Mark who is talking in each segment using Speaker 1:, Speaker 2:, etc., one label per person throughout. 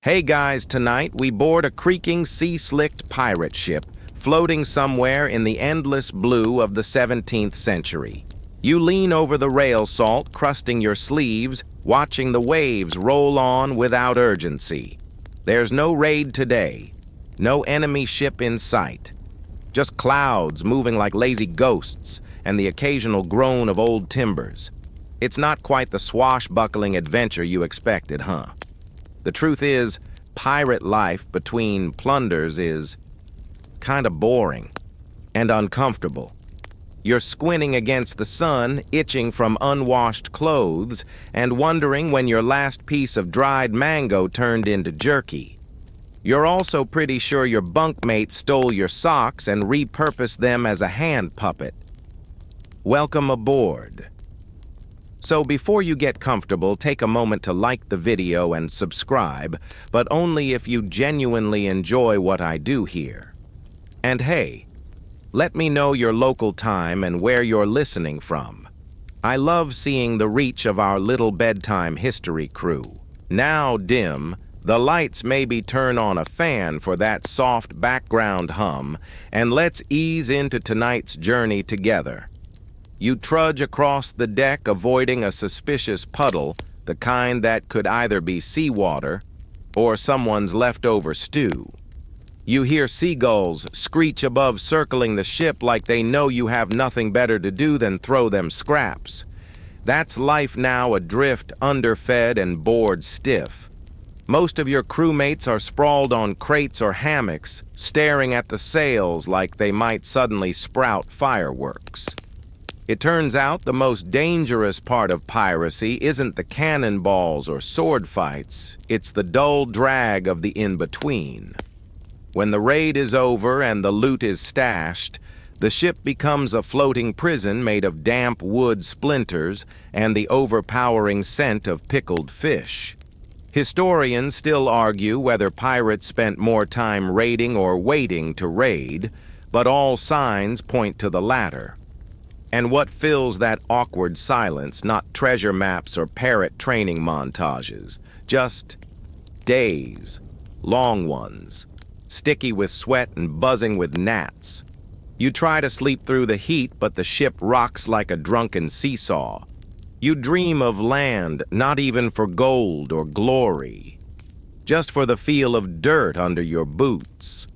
Speaker 1: Hey guys, tonight we board a creaking, sea-slicked pirate ship floating somewhere in the endless blue of the 17th century. You lean over the rail salt, crusting your sleeves, watching the waves roll on without urgency. There's no raid today, no enemy ship in sight. Just clouds moving like lazy ghosts and the occasional groan of old timbers. It's not quite the swashbuckling adventure you expected, huh? The truth is, pirate life between plunders is kinda boring and uncomfortable. You're squinting against the sun, itching from unwashed clothes, and wondering when your last piece of dried mango turned into jerky. You're also pretty sure your bunkmate stole your socks and repurposed them as a hand puppet. Welcome aboard. So before you get comfortable, take a moment to like the video and subscribe, but only if you genuinely enjoy what I do here. And hey, let me know your local time and where you're listening from. I love seeing the reach of our little bedtime history crew. Now dim, the lights maybe turn on a fan for that soft background hum, and let's ease into tonight's journey together. You trudge across the deck, avoiding a suspicious puddle, the kind that could either be seawater or someone's leftover stew. You hear seagulls screech above, circling the ship like they know you have nothing better to do than throw them scraps. That's life now, adrift, underfed, and bored stiff. Most of your crewmates are sprawled on crates or hammocks, staring at the sails like they might suddenly sprout fireworks. It turns out the most dangerous part of piracy isn't the cannonballs or sword fights, it's the dull drag of the in-between. When the raid is over and the loot is stashed, the ship becomes a floating prison made of damp wood splinters and the overpowering scent of pickled fish. Historians still argue whether pirates spent more time raiding or waiting to raid, but all signs point to the latter. And what fills that awkward silence? Not treasure maps or parrot training montages, just days, long ones, sticky with sweat and buzzing with gnats. You try to sleep through the heat, but the ship rocks like a drunken seesaw. You dream of land, not even for gold or glory, just for the feel of dirt under your boots.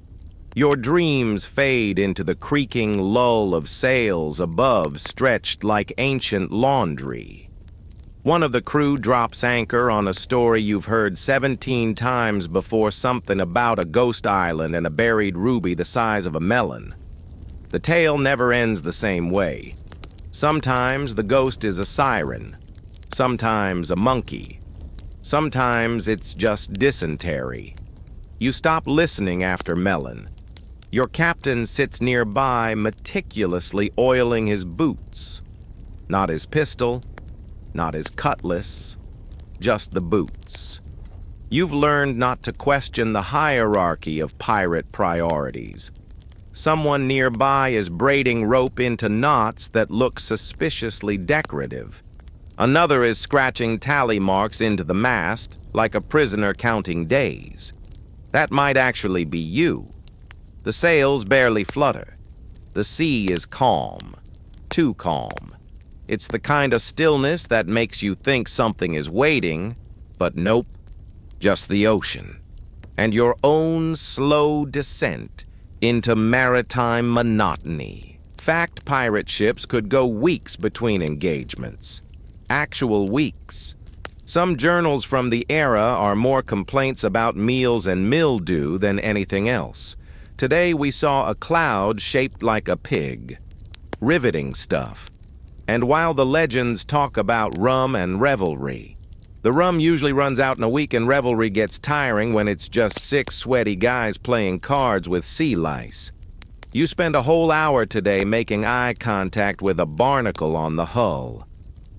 Speaker 1: Your dreams fade into the creaking lull of sails above, stretched like ancient laundry. One of the crew drops anchor on a story you've heard 17 times before, something about a ghost island and a buried ruby the size of a melon. The tale never ends the same way. Sometimes the ghost is a siren, sometimes a monkey, sometimes it's just dysentery. You stop listening after melon. Your captain sits nearby, meticulously oiling his boots. Not his pistol, not his cutlass, just the boots. You've learned not to question the hierarchy of pirate priorities. Someone nearby is braiding rope into knots that look suspiciously decorative. Another is scratching tally marks into the mast, like a prisoner counting days. That might actually be you. The sails barely flutter. The sea is calm, too calm. It's the kind of stillness that makes you think something is waiting, but nope, just the ocean. And your own slow descent into maritime monotony. Fact, pirate ships could go weeks between engagements. Actual weeks. Some journals from the era are more complaints about meals and mildew than anything else. Today we saw a cloud shaped like a pig. Riveting stuff. And while the legends talk about rum and revelry, the rum usually runs out in a week and revelry gets tiring when it's just 6 sweaty guys playing cards with sea lice. You spend a whole hour today making eye contact with a barnacle on the hull.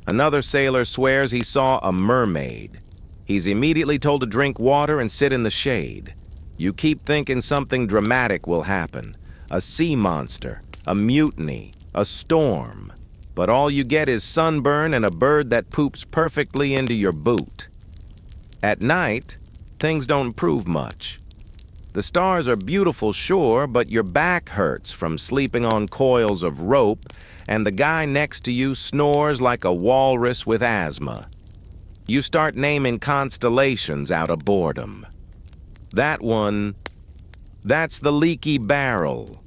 Speaker 1: Another sailor swears he saw a mermaid. He's immediately told to drink water and sit in the shade. You keep thinking something dramatic will happen. A sea monster, a mutiny, a storm. But all you get is sunburn and a bird that poops perfectly into your boot. At night, things don't improve much. The stars are beautiful, sure, but your back hurts from sleeping on coils of rope, and the guy next to you snores like a walrus with asthma. You start naming constellations out of boredom. That one, that's the leaky barrel.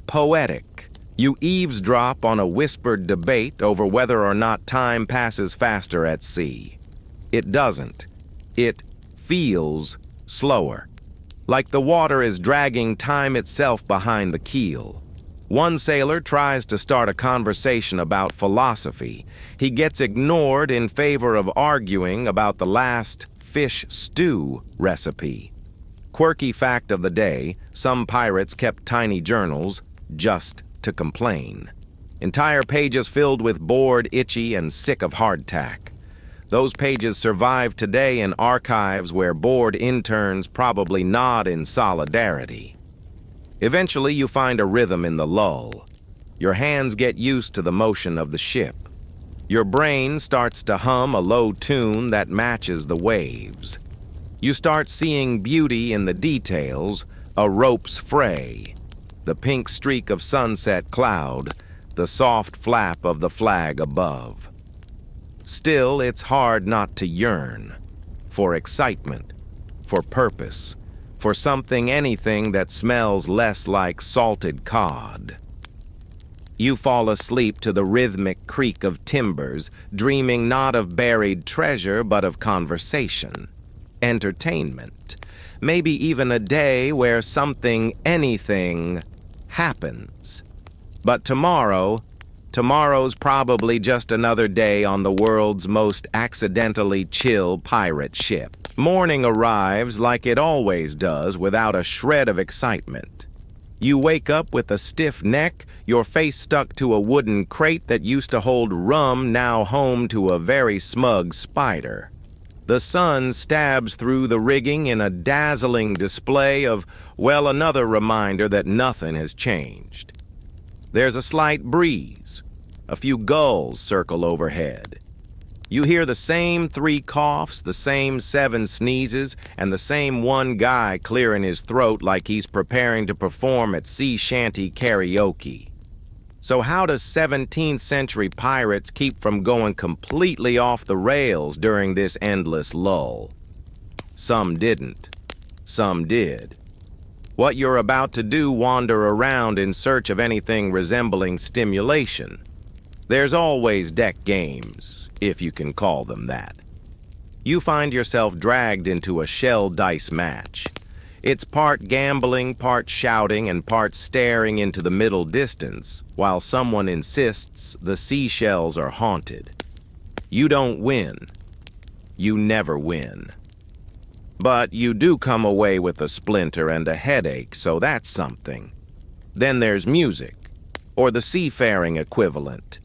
Speaker 1: Poetic. You eavesdrop on a whispered debate over whether or not time passes faster at sea. It doesn't. It feels slower. Like the water is dragging time itself behind the keel. One sailor tries to start a conversation about philosophy. He gets ignored in favor of arguing about the last fish stew recipe. Quirky fact of the day, some pirates kept tiny journals just to complain. Entire pages filled with bored, itchy, and sick of hardtack. Those pages survive today in archives where bored interns probably nod in solidarity. Eventually, you find a rhythm in the lull. Your hands get used to the motion of the ship. Your brain starts to hum a low tune that matches the waves. You start seeing beauty in the details, a rope's fray, the pink streak of sunset cloud, the soft flap of the flag above. Still, it's hard not to yearn for excitement, for purpose, for anything that smells less like salted cod. You fall asleep to the rhythmic creak of timbers, dreaming not of buried treasure but of conversation, entertainment, maybe even a day where anything happens. But tomorrow's probably just another day on the world's most accidentally chill pirate ship. Morning arrives like it always does, without a shred of excitement. You wake up with a stiff neck, your face stuck to a wooden crate that used to hold rum, now home to a very smug spider. The sun stabs through the rigging in a dazzling display of, well, another reminder that nothing has changed. There's a slight breeze. A few gulls circle overhead. You hear the same 3 coughs, the same 7 sneezes, and the same one guy clearing his throat like he's preparing to perform at sea shanty karaoke. So how does 17th century pirates keep from going completely off the rails during this endless lull? Some didn't. Some did. What you're about to do, wander around in search of anything resembling stimulation. There's always deck games, if you can call them that. You find yourself dragged into a shell dice match. It's part gambling, part shouting, and part staring into the middle distance, while someone insists the seashells are haunted. You don't win. You never win. But you do come away with a splinter and a headache, so that's something. Then there's music, or the seafaring equivalent.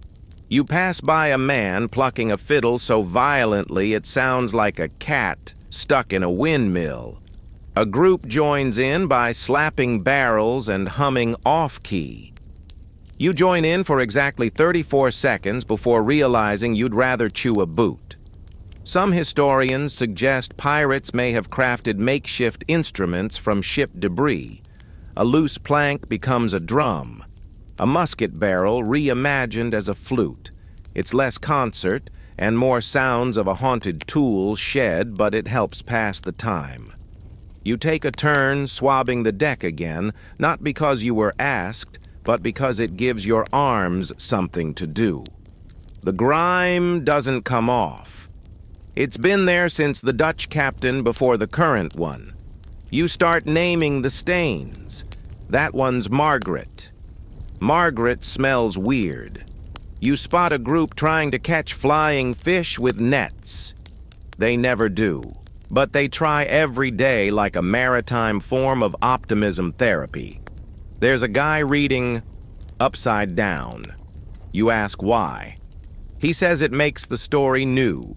Speaker 1: You pass by a man plucking a fiddle so violently it sounds like a cat stuck in a windmill. A group joins in by slapping barrels and humming off-key. You join in for exactly 34 seconds before realizing you'd rather chew a boot. Some historians suggest pirates may have crafted makeshift instruments from ship debris. A loose plank becomes a drum. A musket barrel reimagined as a flute. It's less concert and more sounds of a haunted tool shed, but it helps pass the time. You take a turn swabbing the deck again, not because you were asked, but because it gives your arms something to do. The grime doesn't come off. It's been there since the Dutch captain before the current one. You start naming the stains. That one's Margaret. Margaret smells weird. You spot a group trying to catch flying fish with nets. They never do, but they try every day like a maritime form of optimism therapy. There's a guy reading upside down. You ask why. He says it makes the story new.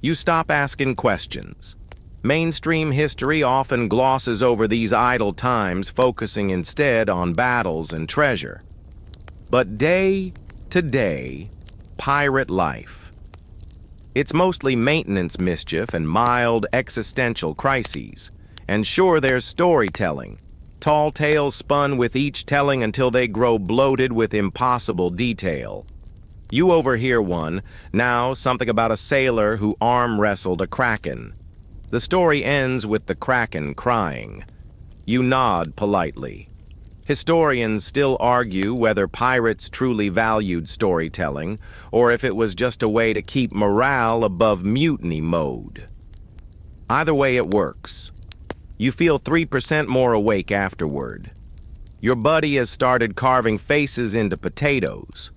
Speaker 1: You stop asking questions. Mainstream history often glosses over these idle times, focusing instead on battles and treasure. But day to day, pirate life. It's mostly maintenance mischief and mild existential crises. And sure, there's storytelling. Tall tales spun with each telling until they grow bloated with impossible detail. You overhear one, now something about a sailor who arm wrestled a kraken. The story ends with the kraken crying. You nod politely. Historians still argue whether pirates truly valued storytelling, or if it was just a way to keep morale above mutiny mode. Either way, it works. You feel 3% more awake afterward. Your buddy has started carving faces into potatoes.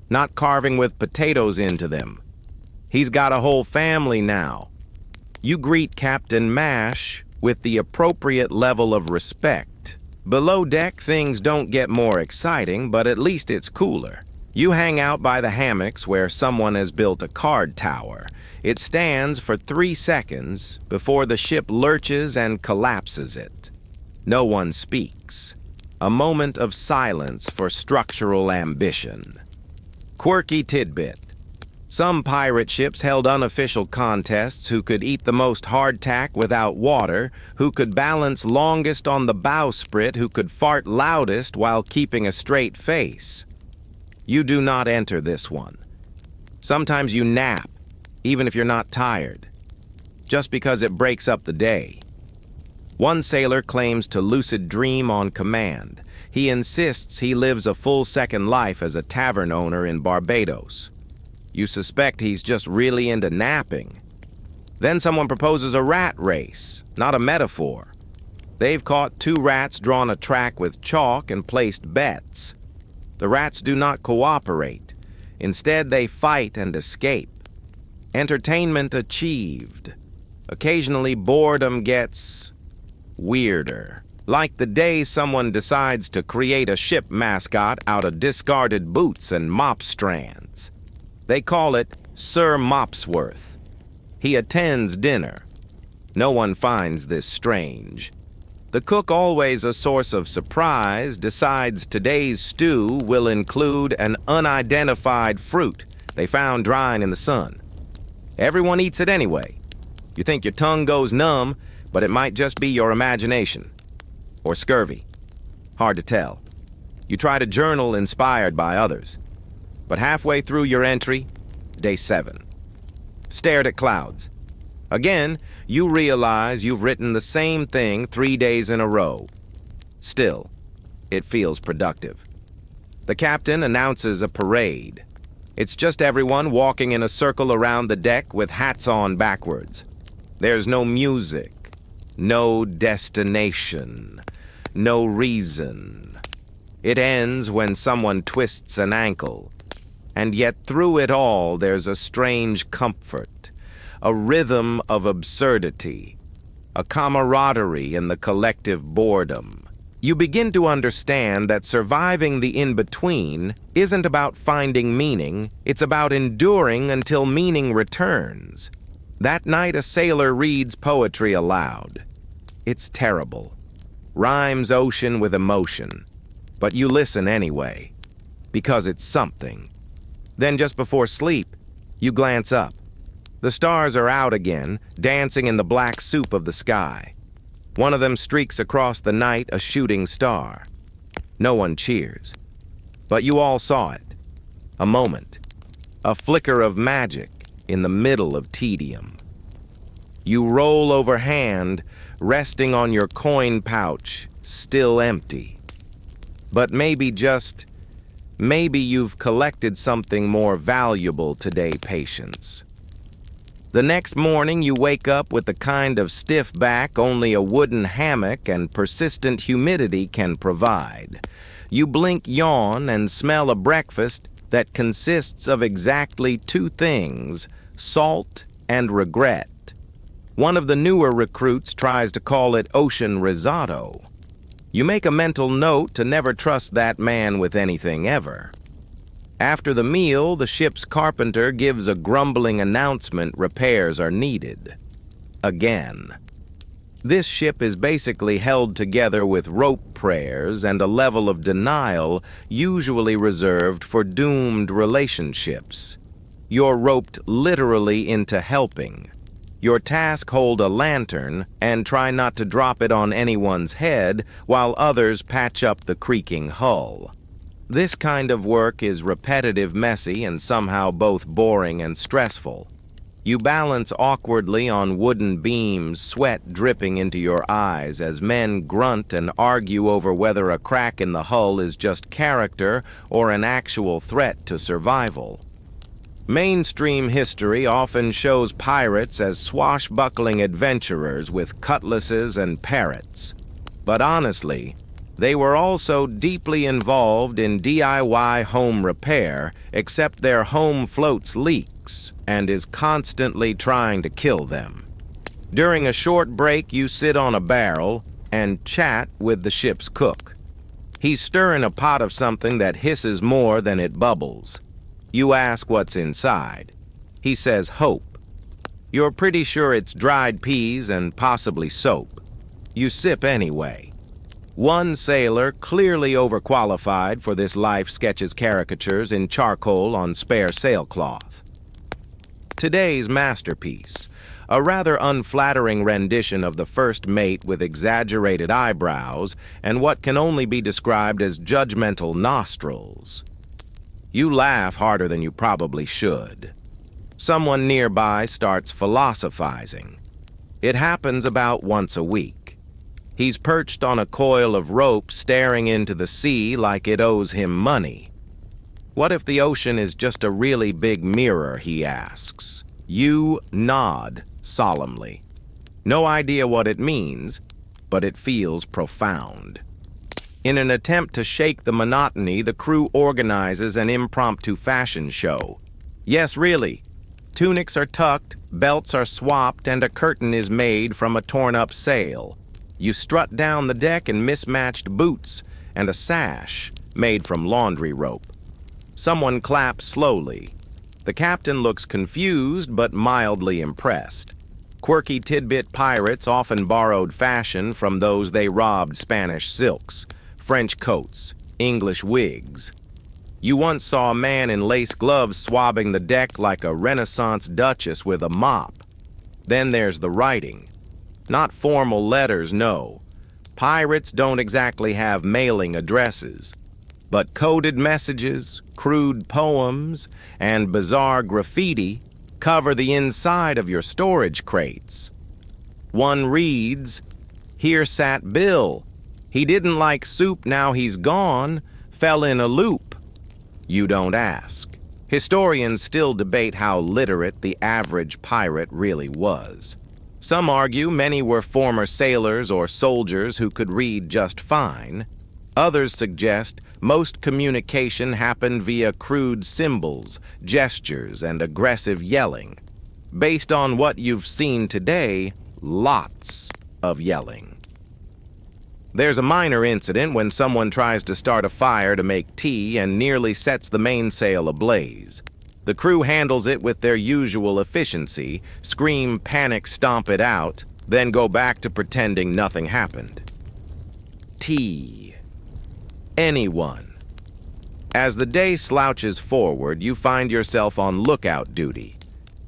Speaker 1: Not carving with potatoes into them. He's got a whole family now. You greet Captain Mash with the appropriate level of respect. Below deck, things don't get more exciting, but at least it's cooler. You hang out by the hammocks where someone has built a card tower. It stands for 3 seconds before the ship lurches and collapses it. No one speaks. A moment of silence for structural ambition. Quirky tidbit. Some pirate ships held unofficial contests who could eat the most hardtack without water, who could balance longest on the bowsprit, who could fart loudest while keeping a straight face. You do not enter this one. Sometimes you nap, even if you're not tired, just because it breaks up the day. One sailor claims to lucid dream on command. He insists he lives a full second life as a tavern owner in Barbados. You suspect he's just really into napping. Then someone proposes a rat race, not a metaphor. They've caught 2 rats, drawn a track with chalk, and placed bets. The rats do not cooperate. Instead, they fight and escape. Entertainment achieved. Occasionally, boredom gets weirder. Like the day someone decides to create a ship mascot out of discarded boots and mop strands. They call it Sir Mopsworth. He attends dinner. No one finds this strange. The cook, always a source of surprise, decides today's stew will include an unidentified fruit they found drying in the sun. Everyone eats it anyway. You think your tongue goes numb, but it might just be your imagination. Or scurvy. Hard to tell. You try to journal inspired by others. But halfway through your entry, day 7. Stared at clouds. Again, you realize you've written the same thing 3 days in a row. Still, it feels productive. The captain announces a parade. It's just everyone walking in a circle around the deck with hats on backwards. There's no music, no destination, no reason. It ends when someone twists an ankle. And yet through it all, there's a strange comfort, a rhythm of absurdity, a camaraderie in the collective boredom. You begin to understand that surviving the in-between isn't about finding meaning, it's about enduring until meaning returns. That night, a sailor reads poetry aloud. It's terrible. Rhymes ocean with emotion. But you listen anyway, because it's something. Then just before sleep, you glance up. The stars are out again, dancing in the black soup of the sky. One of them streaks across the night, a shooting star. No one cheers. But you all saw it. A moment. A flicker of magic in the middle of tedium. You roll over hand, resting on your coin pouch, still empty. But maybe you've collected something more valuable today, patience. The next morning, you wake up with the kind of stiff back only a wooden hammock and persistent humidity can provide. You blink, yawn, and smell a breakfast that consists of exactly 2 things, salt and regret. One of the newer recruits tries to call it ocean risotto. You make a mental note to never trust that man with anything ever. After the meal, the ship's carpenter gives a grumbling announcement repairs are needed. Again. This ship is basically held together with rope prayers and a level of denial usually reserved for doomed relationships. You're roped literally into helping. Your task: hold a lantern and try not to drop it on anyone's head while others patch up the creaking hull. This kind of work is repetitive, messy, and somehow both boring and stressful. You balance awkwardly on wooden beams, sweat dripping into your eyes as men grunt and argue over whether a crack in the hull is just character or an actual threat to survival. Mainstream history often shows pirates as swashbuckling adventurers with cutlasses and parrots. But honestly, they were also deeply involved in DIY home repair, except their home floats leaks and is constantly trying to kill them. During a short break, you sit on a barrel and chat with the ship's cook. He's stirring a pot of something that hisses more than it bubbles. You ask what's inside. He says hope. You're pretty sure it's dried peas and possibly soap. You sip anyway. One sailor, clearly overqualified for this life, sketches caricatures in charcoal on spare sailcloth. Today's masterpiece, a rather unflattering rendition of the first mate with exaggerated eyebrows and what can only be described as judgmental nostrils. You laugh harder than you probably should. Someone nearby starts philosophizing. It happens about once a week. He's perched on a coil of rope, staring into the sea like it owes him money. What if the ocean is just a really big mirror, he asks. You nod solemnly. No idea what it means, but it feels profound. In an attempt to shake the monotony, the crew organizes an impromptu fashion show. Yes, really. Tunics are tucked, belts are swapped, and a curtain is made from a torn-up sail. You strut down the deck in mismatched boots and a sash made from laundry rope. Someone claps slowly. The captain looks confused but mildly impressed. Quirky tidbit pirates often borrowed fashion from those they robbed: Spanish silks, French coats, English wigs. You once saw a man in lace gloves swabbing the deck like a Renaissance duchess with a mop. Then there's the writing. Not formal letters, no. Pirates don't exactly have mailing addresses. But coded messages, crude poems, and bizarre graffiti cover the inside of your storage crates. One reads, "Here sat Bill. He didn't like soup, now he's gone, fell in a loop." You don't ask. Historians still debate how literate the average pirate really was. Some argue many were former sailors or soldiers who could read just fine. Others suggest most communication happened via crude symbols, gestures, and aggressive yelling. Based on what you've seen today, lots of yelling. There's a minor incident when someone tries to start a fire to make tea and nearly sets the mainsail ablaze. The crew handles it with their usual efficiency, scream, panic, stomp it out, then go back to pretending nothing happened. Tea. Anyone. As the day slouches forward, you find yourself on lookout duty.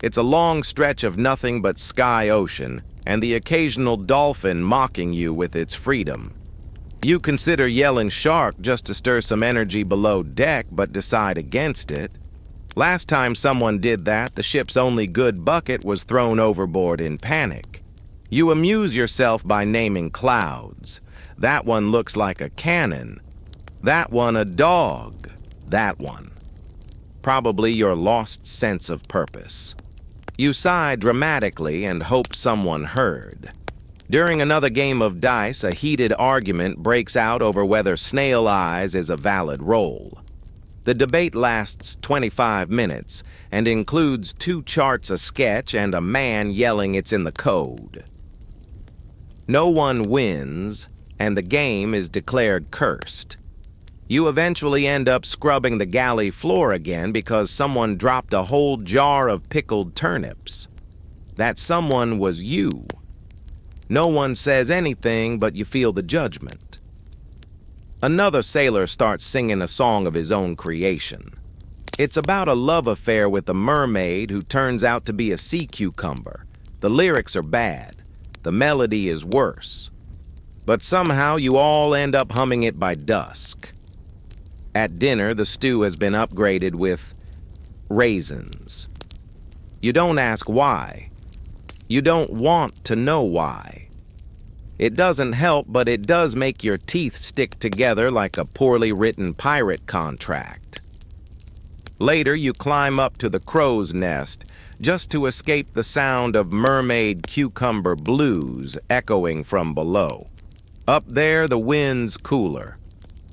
Speaker 1: It's a long stretch of nothing but sky ocean, and the occasional dolphin mocking you with its freedom. You consider yelling shark just to stir some energy below deck, but decide against it. Last time someone did that, the ship's only good bucket was thrown overboard in panic. You amuse yourself by naming clouds. That one looks like a cannon. That one a dog. That one. Probably your lost sense of purpose. You sigh dramatically and hope someone heard. During another game of dice, a heated argument breaks out over whether snail eyes is a valid role. The debate lasts 25 minutes and includes 2 charts a sketch and a man yelling it's in the code. No one wins, and the game is declared cursed. You eventually end up scrubbing the galley floor again because someone dropped a whole jar of pickled turnips. That someone was you. No one says anything, but you feel the judgment. Another sailor starts singing a song of his own creation. It's about a love affair with a mermaid who turns out to be a sea cucumber. The lyrics are bad. The melody is worse. But somehow you all end up humming it by dusk. At dinner, the stew has been upgraded with raisins. You don't ask why. You don't want to know why. It doesn't help, but it does make your teeth stick together like a poorly written pirate contract. Later, you climb up to the crow's nest just to escape the sound of mermaid cucumber blues echoing from below. Up there, the wind's cooler.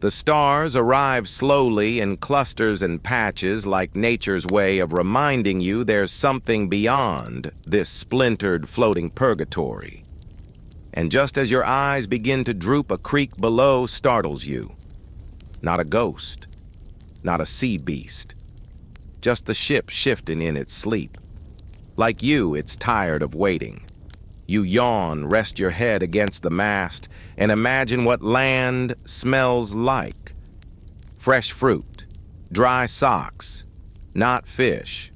Speaker 1: The stars arrive slowly in clusters and patches like nature's way of reminding you there's something beyond this splintered floating purgatory. And just as your eyes begin to droop, a creak below startles you. Not a ghost, not a sea beast, just the ship shifting in its sleep. Like you, it's tired of waiting. You yawn, rest your head against the mast, and imagine what land smells like. Fresh fruit, dry socks, not fish.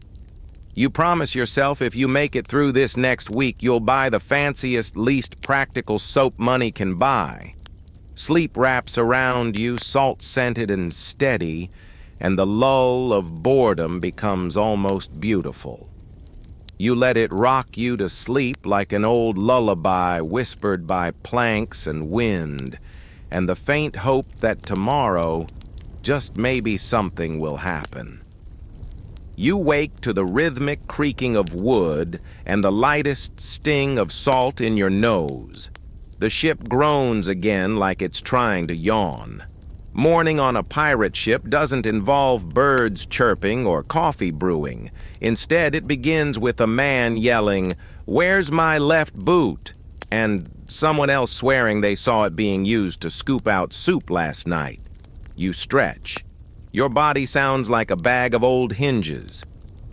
Speaker 1: You promise yourself if you make it through this next week, you'll buy the fanciest, least practical soap money can buy. Sleep wraps around you, salt-scented and steady, and the lull of boredom becomes almost beautiful. You let it rock you to sleep like an old lullaby whispered by planks and wind, and the faint hope that tomorrow, just maybe something will happen. You wake to the rhythmic creaking of wood and the lightest sting of salt in your nose. The ship groans again like it's trying to yawn. Morning on a pirate ship doesn't involve birds chirping or coffee brewing. Instead, it begins with a man yelling, "Where's my left boot?" and someone else swearing they saw it being used to scoop out soup last night. You stretch. Your body sounds like a bag of old hinges.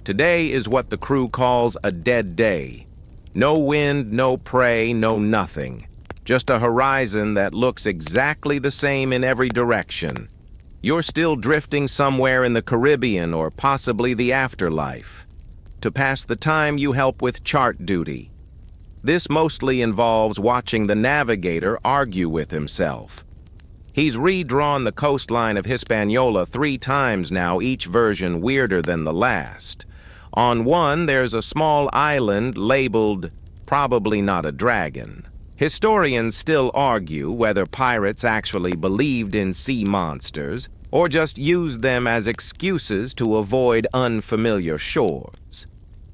Speaker 1: Today is what the crew calls a dead day. No wind, no prey, no nothing. Just a horizon that looks exactly the same in every direction. You're still drifting somewhere in the Caribbean or possibly the afterlife. To pass the time, you help with chart duty. This mostly involves watching the navigator argue with himself. He's redrawn the coastline of Hispaniola 3 times now, each version weirder than the last. On one, there's a small island labeled probably not a dragon. Historians still argue whether pirates actually believed in sea monsters or just used them as excuses to avoid unfamiliar shores.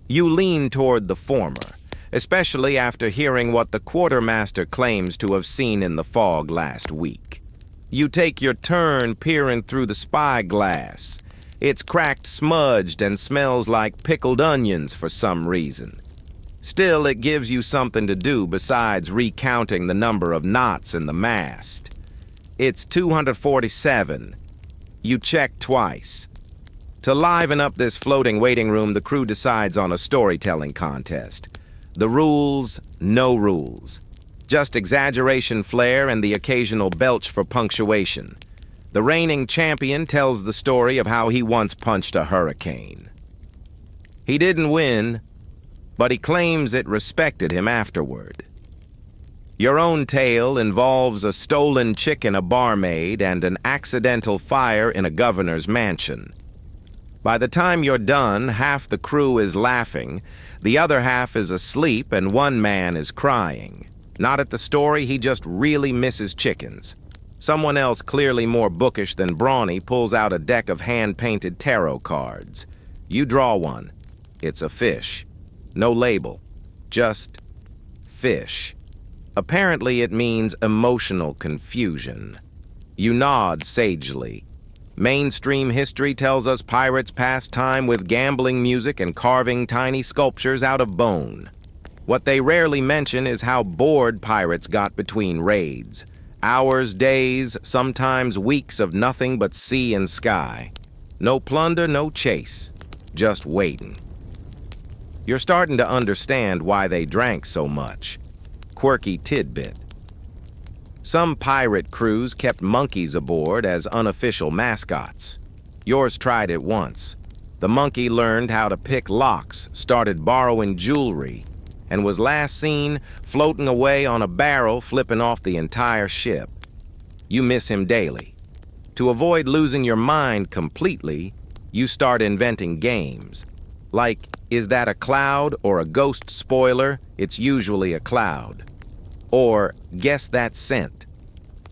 Speaker 1: You lean toward the former, especially after hearing what the quartermaster claims to have seen in the fog last week. You take your turn peering through the spyglass. It's cracked, smudged, and smells like pickled onions for some reason. Still, it gives you something to do besides recounting the number of knots in the mast. It's 247. You check twice. To liven up this floating waiting room, the crew decides on a storytelling contest. The rules, no rules. Just exaggeration flair and the occasional belch for punctuation. The reigning champion tells the story of how he once punched a hurricane. He didn't win, but he claims it respected him afterward. Your own tale involves a stolen chick in a barmaid and an accidental fire in a governor's mansion. By the time you're done, half the crew is laughing, the other half is asleep, and one man is crying. Not at the story, he just really misses chickens. Someone else, clearly more bookish than brawny, pulls out a deck of hand-painted tarot cards. You draw one. It's a fish. No label. Just fish. Apparently it means emotional confusion. You nod sagely. Mainstream history tells us pirates passed time with gambling music and carving tiny sculptures out of bone. What they rarely mention is how bored pirates got between raids. Hours, days, sometimes weeks of nothing but sea and sky. No plunder, no chase. Just waiting. You're starting to understand why they drank so much. Quirky tidbit. Some pirate crews kept monkeys aboard as unofficial mascots. Yours tried it once. The monkey learned how to pick locks, started borrowing jewelry, and was last seen floating away on a barrel, flipping off the entire ship. You miss him daily. To avoid losing your mind completely, you start inventing games. Like, is that a cloud or a ghost spoiler? It's usually a cloud. Or, guess that scent.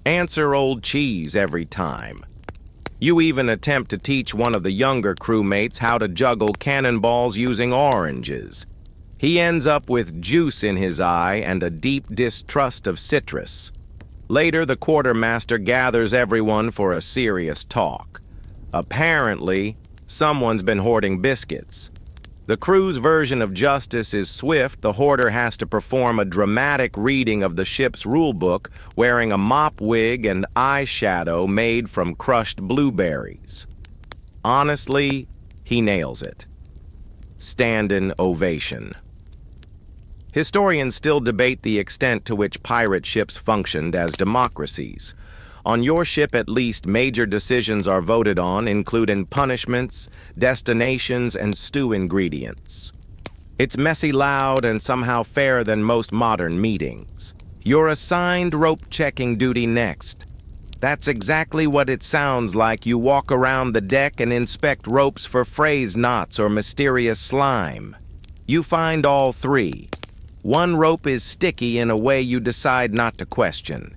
Speaker 1: Answer old cheese every time. You even attempt to teach one of the younger crewmates how to juggle cannonballs using oranges. He ends up with juice in his eye and a deep distrust of citrus. Later, the quartermaster gathers everyone for a serious talk. Apparently, someone's been hoarding biscuits. The crew's version of justice is swift. The hoarder has to perform a dramatic reading of the ship's rulebook, wearing a mop wig and eyeshadow made from crushed blueberries. Honestly, he nails it. Standing ovation. Historians still debate the extent to which pirate ships functioned as democracies. On your ship, at least, major decisions are voted on, including punishments, destinations, and stew ingredients. It's messy, loud, and somehow fairer than most modern meetings. You're assigned rope-checking duty next. That's exactly what it sounds like. You walk around the deck and inspect ropes for phrase knots or mysterious slime. You find all three. One rope is sticky in a way you decide not to question.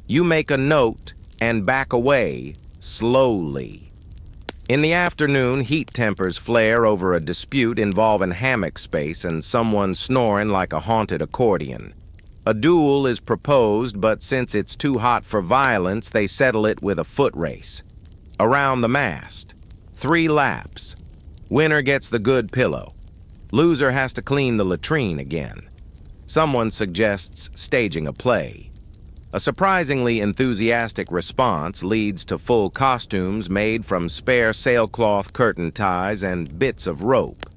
Speaker 1: You make a note and back away slowly. In the afternoon, heat tempers flare over a dispute involving hammock space and someone snoring like a haunted accordion. A duel is proposed, but since it's too hot for violence, they settle it with a foot race. Around the mast. 3 laps. Winner gets the good pillow. Loser has to clean the latrine again. Someone suggests staging a play. A surprisingly enthusiastic response leads to full costumes made from spare sailcloth curtain ties and bits of rope.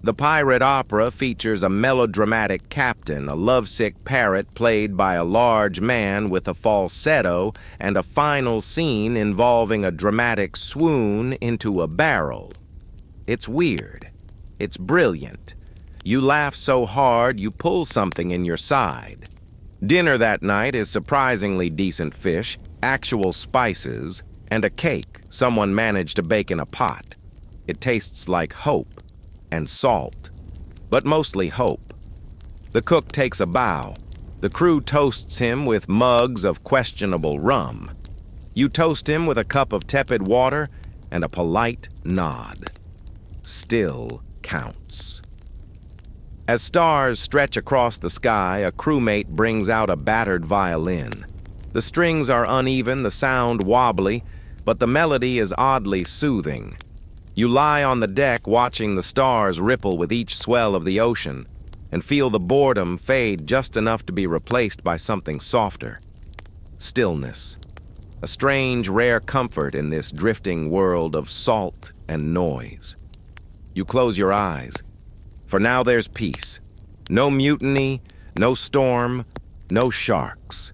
Speaker 1: The pirate opera features a melodramatic captain, a lovesick parrot played by a large man with a falsetto, and a final scene involving a dramatic swoon into a barrel. It's weird. It's brilliant. You laugh so hard you pull something in your side. Dinner that night is surprisingly decent fish, actual spices, and a cake someone managed to bake in a pot. It tastes like hope and salt, but mostly hope. The cook takes a bow. The crew toasts him with mugs of questionable rum. You toast him with a cup of tepid water and a polite nod. Still counts. As stars stretch across the sky, a crewmate brings out a battered violin. The strings are uneven, the sound wobbly, but the melody is oddly soothing. You lie on the deck watching the stars ripple with each swell of the ocean and feel the boredom fade just enough to be replaced by something softer. Stillness. A strange, rare comfort in this drifting world of salt and noise. You close your eyes. For now there's peace. No mutiny, no storm, no sharks.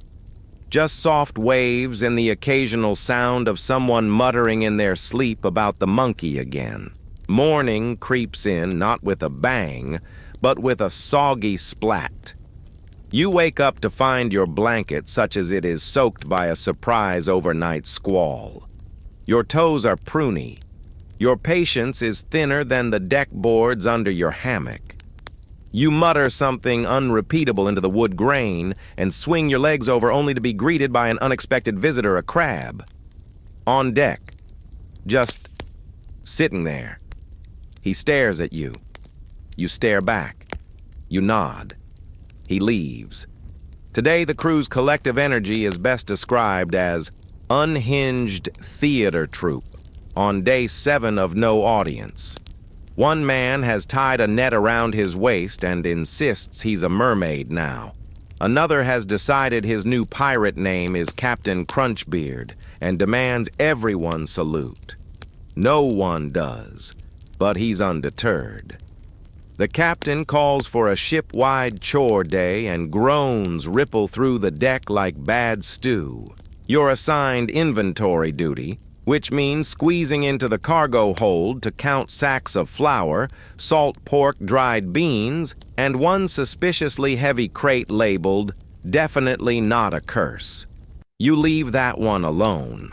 Speaker 1: Just soft waves and the occasional sound of someone muttering in their sleep about the monkey again. Morning creeps in, not with a bang, but with a soggy splat. You wake up to find your blanket, such as it is, soaked by a surprise overnight squall. Your toes are pruny. Your patience is thinner than the deck boards under your hammock. You mutter something unrepeatable into the wood grain and swing your legs over only to be greeted by an unexpected visitor, a crab. On deck, just sitting there. He stares at you. You stare back. You nod. He leaves. Today, the crew's collective energy is best described as unhinged theater troupe. On day 7 of no audience. One man has tied a net around his waist and insists he's a mermaid now. Another has decided his new pirate name is Captain Crunchbeard and demands everyone salute. No one does, but he's undeterred. The captain calls for a ship-wide chore day and groans ripple through the deck like bad stew. You're assigned inventory duty. which means squeezing into the cargo hold to count sacks of flour, salt pork, dried beans, and one suspiciously heavy crate labeled, "Definitely not a curse." You leave that one alone.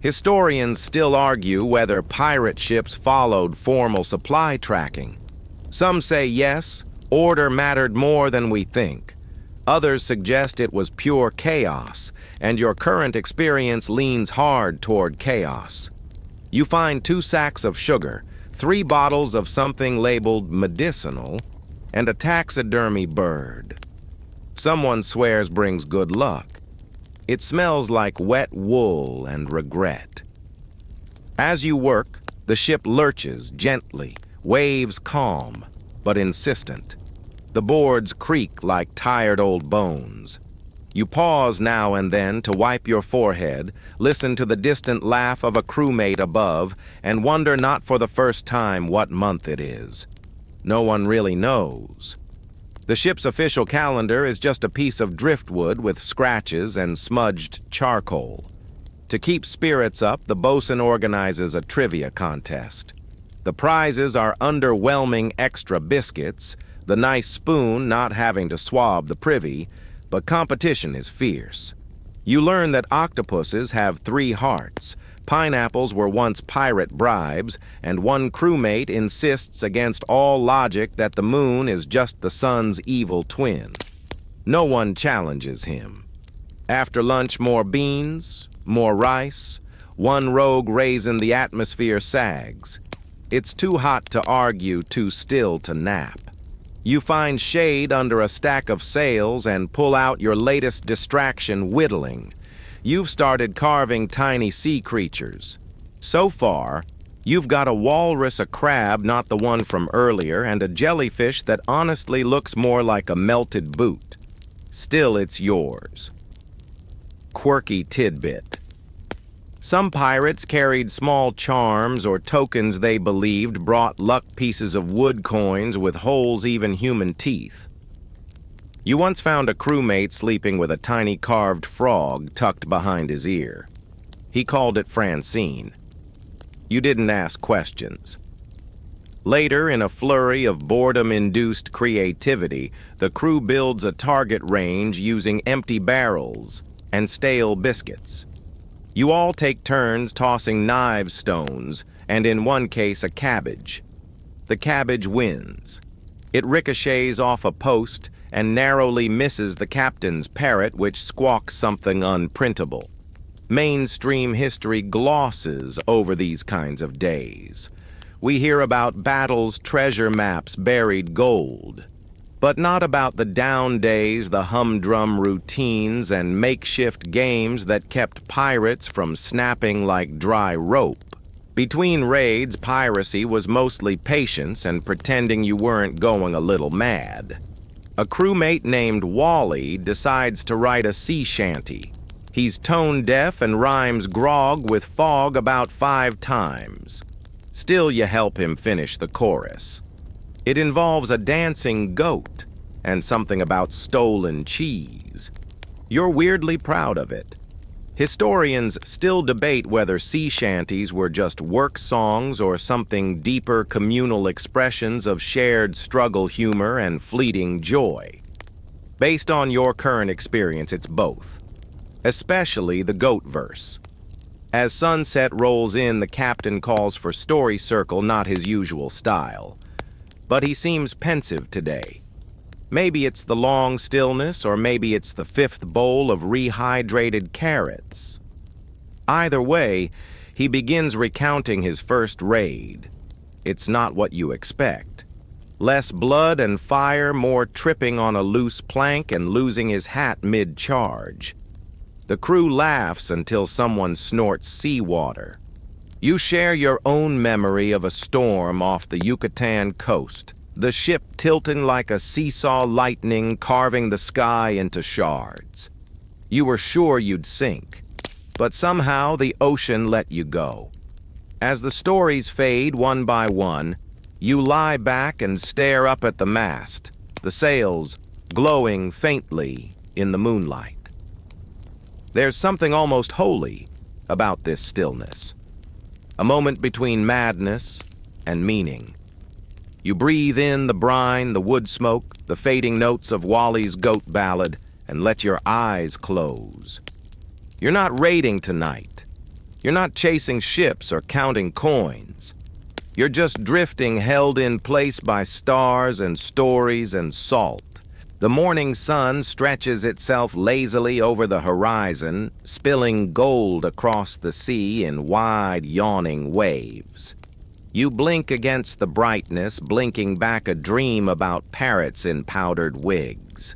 Speaker 1: Historians still argue whether pirate ships followed formal supply tracking. Some say yes, order mattered more than we think. Others suggest it was pure chaos, and your current experience leans hard toward chaos. You find 2 sacks of sugar, 3 bottles of something labeled medicinal, and a taxidermy bird. Someone swears brings good luck. It smells like wet wool and regret. As you work, the ship lurches gently, waves calm, but insistent. The boards creak like tired old bones. You pause now and then to wipe your forehead, listen to the distant laugh of a crewmate above, and wonder not for the first time what month it is. No one really knows. The ship's official calendar is just a piece of driftwood with scratches and smudged charcoal. To keep spirits up, the bosun organizes a trivia contest. The prizes are underwhelming extra biscuits, the nice spoon not having to swab the privy, but competition is fierce. You learn that octopuses have 3 hearts, pineapples were once pirate bribes, and one crewmate insists against all logic that the moon is just the sun's evil twin. No one challenges him. After lunch, more beans, more rice, one rogue raisin the atmosphere sags. It's too hot to argue, too still to nap. You find shade under a stack of sails and pull out your latest distraction, whittling. You've started carving tiny sea creatures. So far, you've got a walrus, a crab, not the one from earlier, and a jellyfish that honestly looks more like a melted boot. Still, it's yours. Quirky tidbit. Some pirates carried small charms or tokens they believed brought luck, pieces of wood coins with holes even human teeth. You once found a crewmate sleeping with a tiny carved frog tucked behind his ear. He called it Francine. You didn't ask questions. Later, in a flurry of boredom-induced creativity, the crew builds a target range using empty barrels and stale biscuits. You all take turns tossing knives, stones, and in one case a cabbage. The cabbage wins. It ricochets off a post and narrowly misses the captain's parrot, which squawks something unprintable. Mainstream history glosses over these kinds of days. We hear about battles, treasure maps, buried gold. But not about the down days, the humdrum routines, and makeshift games that kept pirates from snapping like dry rope. Between raids, piracy was mostly patience and pretending you weren't going a little mad. A crewmate named Wally decides to write a sea shanty. He's tone-deaf and rhymes grog with fog about 5 times. Still, you help him finish the chorus. It involves a dancing goat and something about stolen cheese. You're weirdly proud of it. Historians still debate whether sea shanties were just work songs or something deeper, communal expressions of shared struggle humor and fleeting joy. Based on your current experience, it's both, especially the goat verse. As sunset rolls in, the captain calls for story circle, not his usual style. But he seems pensive today. Maybe it's the long stillness, or maybe it's the 5th bowl of rehydrated carrots. Either way, he begins recounting his first raid. It's not what you expect. Less blood and fire, more tripping on a loose plank and losing his hat mid-charge. The crew laughs until someone snorts seawater. You share your own memory of a storm off the Yucatan coast, the ship tilting like a seesaw, lightning carving the sky into shards. You were sure you'd sink, but somehow the ocean let you go. As the stories fade one by one, you lie back and stare up at the mast, the sails glowing faintly in the moonlight. There's something almost holy about this stillness. A moment between madness and meaning. You breathe in the brine, the wood smoke, the fading notes of Wally's goat ballad, and let your eyes close. You're not raiding tonight. You're not chasing ships or counting coins. You're just drifting, held in place by stars and stories and salt. The morning sun stretches itself lazily over the horizon, spilling gold across the sea in wide, yawning waves. You blink against the brightness, blinking back a dream about parrots in powdered wigs.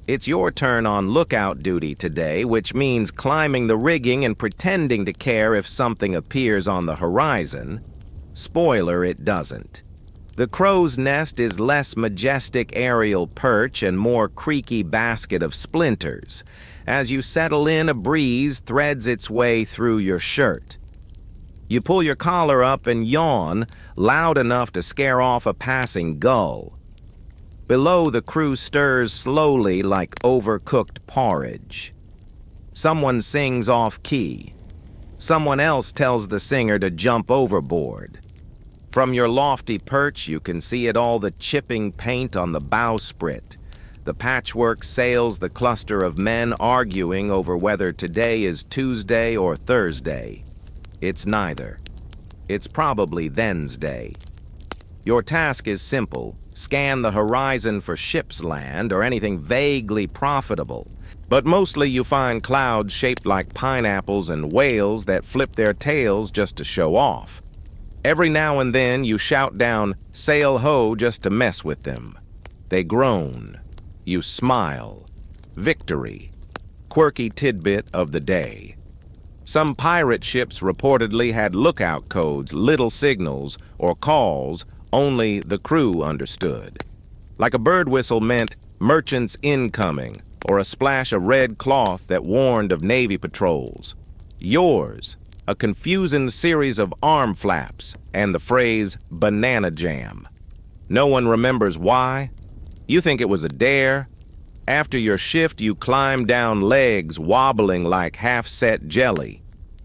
Speaker 1: It's your turn on lookout duty today, which means climbing the rigging and pretending to care if something appears on the horizon. Spoiler, it doesn't. The crow's nest is less majestic aerial perch and more creaky basket of splinters. As you settle in, a breeze threads its way through your shirt. You pull your collar up and yawn, loud enough to scare off a passing gull. Below, the crew stirs slowly like overcooked porridge. Someone sings off-key. Someone else tells the singer to jump overboard. From your lofty perch, you can see it all, the chipping paint on the bowsprit, the patchwork sails, the cluster of men arguing over whether today is Tuesday or Thursday. It's neither. It's probably then's day. Your task is simple. Scan the horizon for ship's land or anything vaguely profitable. But mostly you find clouds shaped like pineapples and whales that flip their tails just to show off. Every now and then you shout down, "Sail ho," just to mess with them. They groan. You smile. Victory. Quirky tidbit of the day. Some pirate ships reportedly had lookout codes, little signals, or calls only the crew understood. Like a bird whistle meant merchants incoming, or a splash of red cloth that warned of Navy patrols. Yours, a confusing series of arm flaps and the phrase banana jam. No one remembers why. You think it was a dare. After your shift, you climb down legs wobbling like half-set jelly.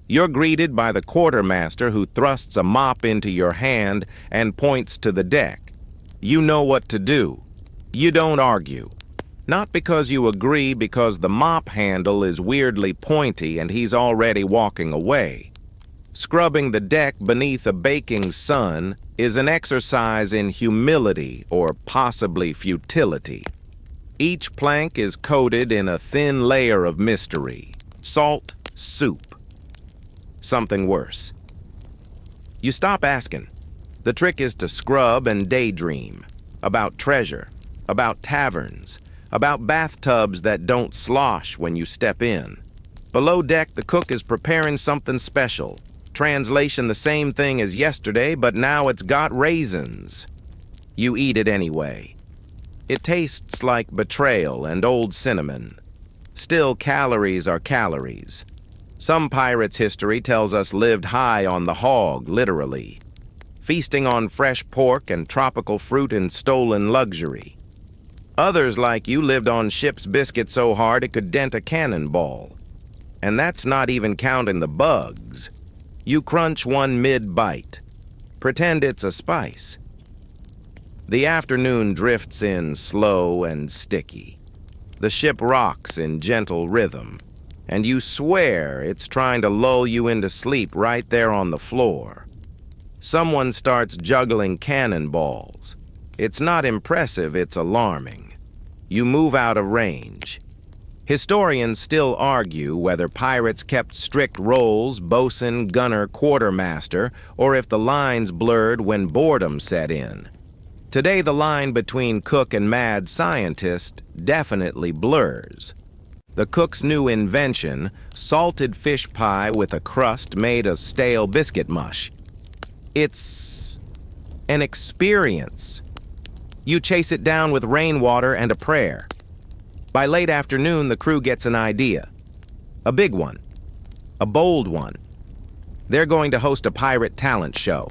Speaker 1: You're greeted by the quartermaster who thrusts a mop into your hand and points to the deck. You know what to do. You don't argue. Not because you agree, because the mop handle is weirdly pointy and he's already walking away. Scrubbing the deck beneath a baking sun is an exercise in humility or possibly futility. Each plank is coated in a thin layer of mystery. Salt soup. Something worse. You stop asking. The trick is to scrub and daydream. About treasure. About taverns. About bathtubs that don't slosh when you step in. Below deck, the cook is preparing something special. Translation, the same thing as yesterday, but now it's got raisins. You eat it anyway. It tastes like betrayal and old cinnamon. Still, calories are calories. Some pirates' history tells us lived high on the hog, literally. Feasting on fresh pork and tropical fruit in stolen luxury. Others, like you, lived on ship's biscuit so hard it could dent a cannonball. And that's not even counting the bugs. You crunch one mid-bite. Pretend it's a spice. The afternoon drifts in slow and sticky. The ship rocks in gentle rhythm, and you swear it's trying to lull you into sleep right there on the floor. Someone starts juggling cannonballs. It's not impressive, it's alarming. You move out of range. Historians still argue whether pirates kept strict roles, bosun, gunner, quartermaster, or if the lines blurred when boredom set in. Today, the line between cook and mad scientist definitely blurs. The cook's new invention, salted fish pie with a crust made of stale biscuit mush. It's an experience. You chase it down with rainwater and a prayer. By late afternoon, the crew gets an idea. A big one. A bold one. They're going to host a pirate talent show.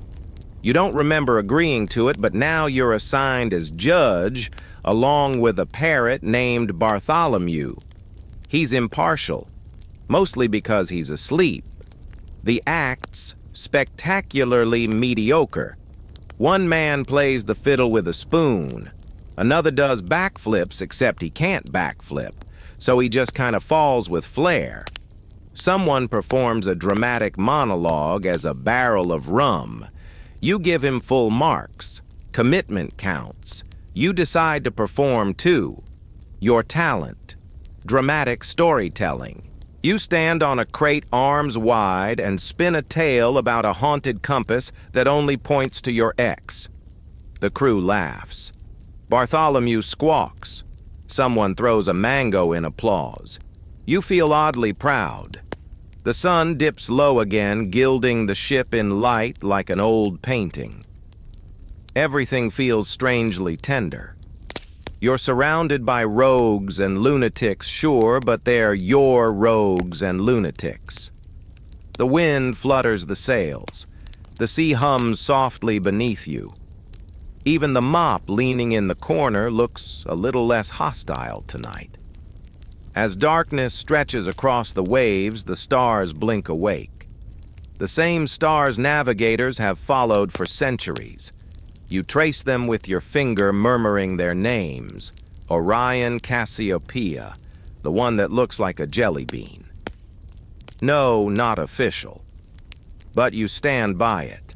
Speaker 1: You don't remember agreeing to it, but now you're assigned as judge, along with a parrot named Bartholomew. He's impartial, mostly because he's asleep, The acts, spectacularly mediocre. One man plays the fiddle with a spoon. Another does backflips, except he can't backflip, so he just kind of falls with flair. Someone performs a dramatic monologue as a barrel of rum. You give him full marks. Commitment counts. You decide to perform too. Your talent. Dramatic storytelling. You stand on a crate arms wide and spin a tale about a haunted compass that only points to your ex. The crew laughs. Bartholomew squawks. Someone throws a mango in applause. You feel oddly proud. The sun dips low again, gilding the ship in light like an old painting. Everything feels strangely tender. You're surrounded by rogues and lunatics, sure, but they're your rogues and lunatics. The wind flutters the sails. The sea hums softly beneath you. Even the mop leaning in the corner looks a little less hostile tonight. As darkness stretches across the waves, the stars blink awake. The same stars navigators have followed for centuries. You trace them with your finger, murmuring their names. Orion Cassiopeia, the one that looks like a jelly bean. No, not official. But you stand by it.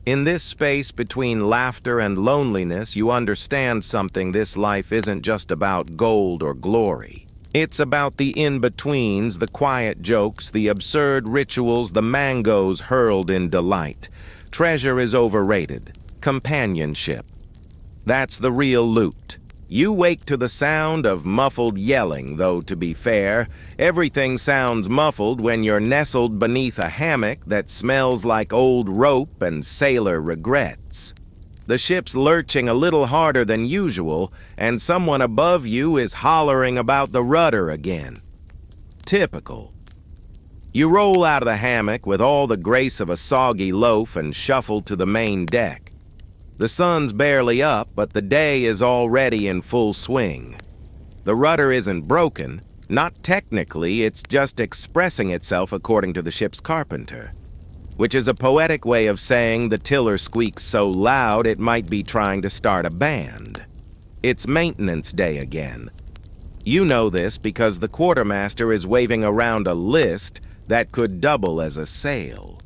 Speaker 1: In this space between laughter and loneliness, you understand something. This life isn't just about gold or glory. It's about the in-betweens, the quiet jokes, the absurd rituals, the mangoes hurled in delight. Treasure is overrated. Companionship. That's the real loot. You wake to the sound of muffled yelling, though to be fair, everything sounds muffled when you're nestled beneath a hammock that smells like old rope and sailor regrets. The ship's lurching a little harder than usual, and someone above you is hollering about the rudder again. Typical. You roll out of the hammock with all the grace of a soggy loaf and shuffle to the main deck. The sun's barely up, but the day is already in full swing. The rudder isn't broken. Not technically, it's just expressing itself according to the ship's carpenter, which is a poetic way of saying the tiller squeaks so loud it might be trying to start a band. It's maintenance day again. You know this because the quartermaster is waving around a list that could double as a sail.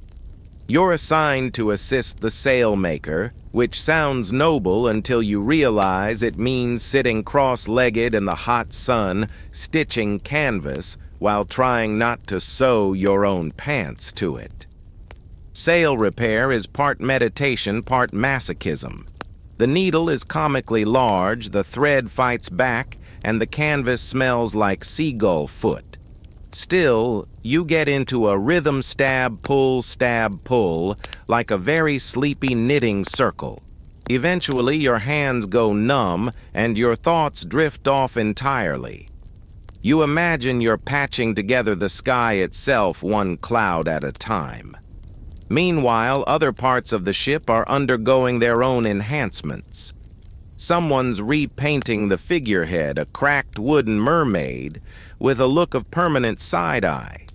Speaker 1: You're assigned to assist the sailmaker, which sounds noble until you realize it means sitting cross-legged in the hot sun, stitching canvas while trying not to sew your own pants to it. Sail repair is part meditation, part masochism. The needle is comically large, the thread fights back, and the canvas smells like seagull foot. Still, you get into a rhythm stab, pull, like a very sleepy knitting circle. Eventually, your hands go numb, and your thoughts drift off entirely. You imagine you're patching together the sky itself one cloud at a time. Meanwhile, other parts of the ship are undergoing their own enhancements. Someone's repainting the figurehead, a cracked wooden mermaid, with a look of permanent side-eye.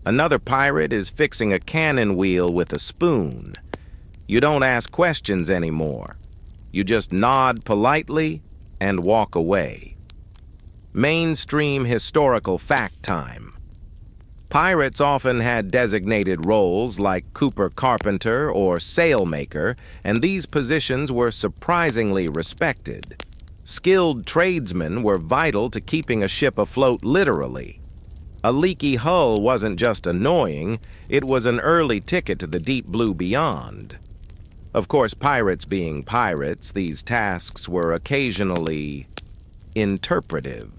Speaker 1: Another pirate is fixing a cannon wheel with a spoon. You don't ask questions anymore. You just nod politely and walk away. Mainstream historical fact time. Pirates often had designated roles like cooper carpenter or sailmaker, and these positions were surprisingly respected. Skilled tradesmen were vital to keeping a ship afloat literally. A leaky hull wasn't just annoying, it was an early ticket to the deep blue beyond. Of course, pirates being pirates, these tasks were occasionally interpretive.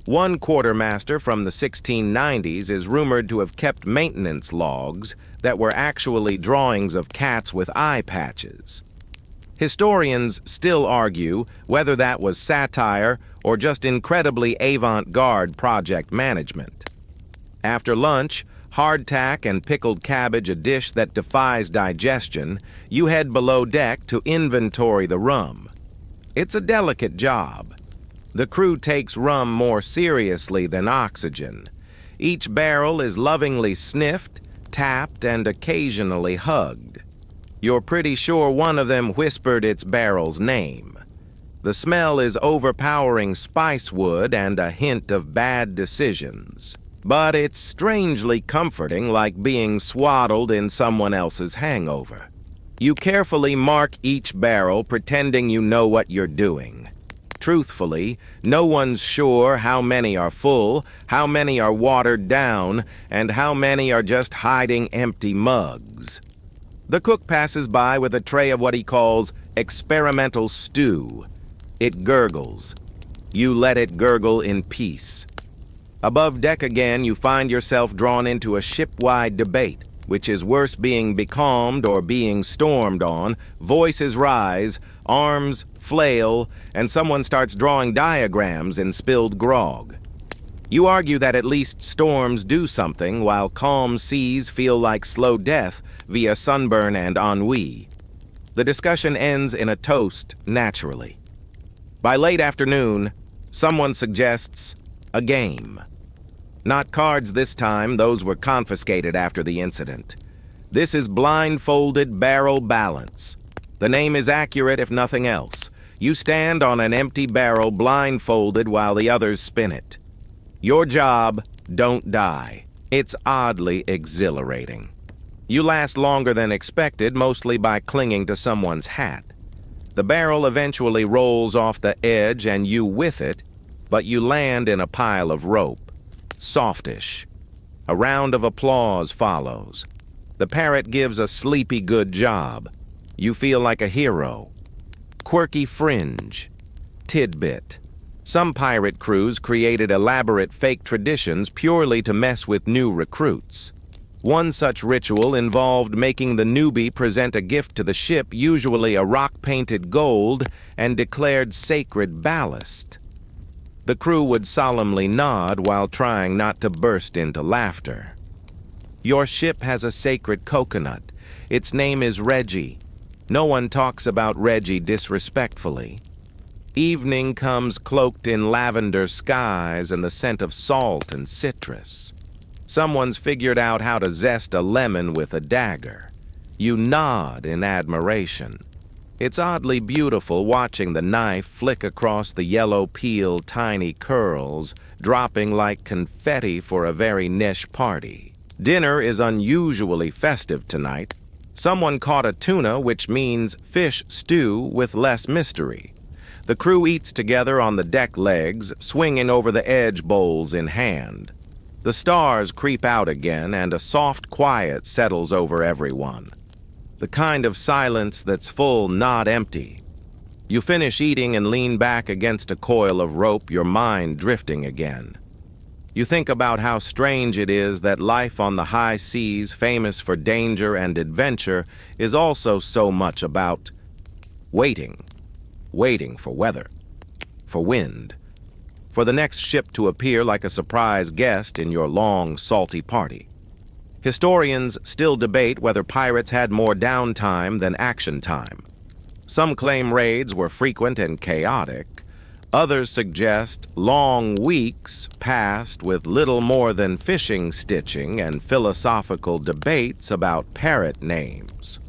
Speaker 1: One quartermaster from the 1690s is rumored to have kept maintenance logs that were actually drawings of cats with eye patches. Historians still argue whether that was satire or just incredibly avant-garde project management. After lunch, hardtack and pickled cabbage, a dish that defies digestion, you head below deck to inventory the rum. It's a delicate job. The crew takes rum more seriously than oxygen. Each barrel is lovingly sniffed, tapped, and occasionally hugged. You're pretty sure one of them whispered its barrel's name. The smell is overpowering spicewood and a hint of bad decisions. But it's strangely comforting, like being swaddled in someone else's hangover. You carefully mark each barrel, pretending you know what you're doing. Truthfully, no one's sure how many are full, how many are watered down, and how many are just hiding empty mugs. The cook passes by with a tray of what he calls experimental stew. It gurgles. You let it gurgle in peace. Above deck again, you find yourself drawn into a ship-wide debate, which is worse, being becalmed or being stormed on. Voices rise, arms flail, and someone starts drawing diagrams in spilled grog. You argue that at least storms do something, while calm seas feel like slow death via sunburn and ennui. The discussion ends in a toast naturally. By late afternoon, someone suggests a game. Not cards this time, those were confiscated after the incident. This is blindfolded barrel balance. The name is accurate if nothing else. You stand on an empty barrel blindfolded while the others spin it. Your job, don't die. It's oddly exhilarating. You last longer than expected, mostly by clinging to someone's hat. The barrel eventually rolls off the edge and you with it, but you land in a pile of rope. Softish. A round of applause follows. The parrot gives a sleepy good job. You feel like a hero. Quirky fringe. Tidbit. Some pirate crews created elaborate fake traditions purely to mess with new recruits. One such ritual involved making the newbie present a gift to the ship, usually a rock-painted gold, and declared sacred ballast. The crew would solemnly nod while trying not to burst into laughter. Your ship has a sacred coconut. Its name is Reggie. No one talks about Reggie disrespectfully. Evening comes cloaked in lavender skies and the scent of salt and citrus. Someone's figured out how to zest a lemon with a dagger. You nod in admiration. It's oddly beautiful watching the knife flick across the yellow peel tiny curls, dropping like confetti for a very niche party. Dinner is unusually festive tonight. Someone caught a tuna, which means fish stew with less mystery. The crew eats together on the deck legs, swinging over the edge bowls in hand. The stars creep out again, and a soft quiet settles over everyone. The kind of silence that's full, not empty. You finish eating and lean back against a coil of rope, your mind drifting again. You think about how strange it is that life on the high seas, famous for danger and adventure, is also so much about waiting. Waiting for weather, for wind, for the next ship to appear like a surprise guest in your long, salty party. Historians still debate whether pirates had more downtime than action time. Some claim raids were frequent and chaotic. Others suggest long weeks passed with little more than fishing stitching and philosophical debates about parrot names.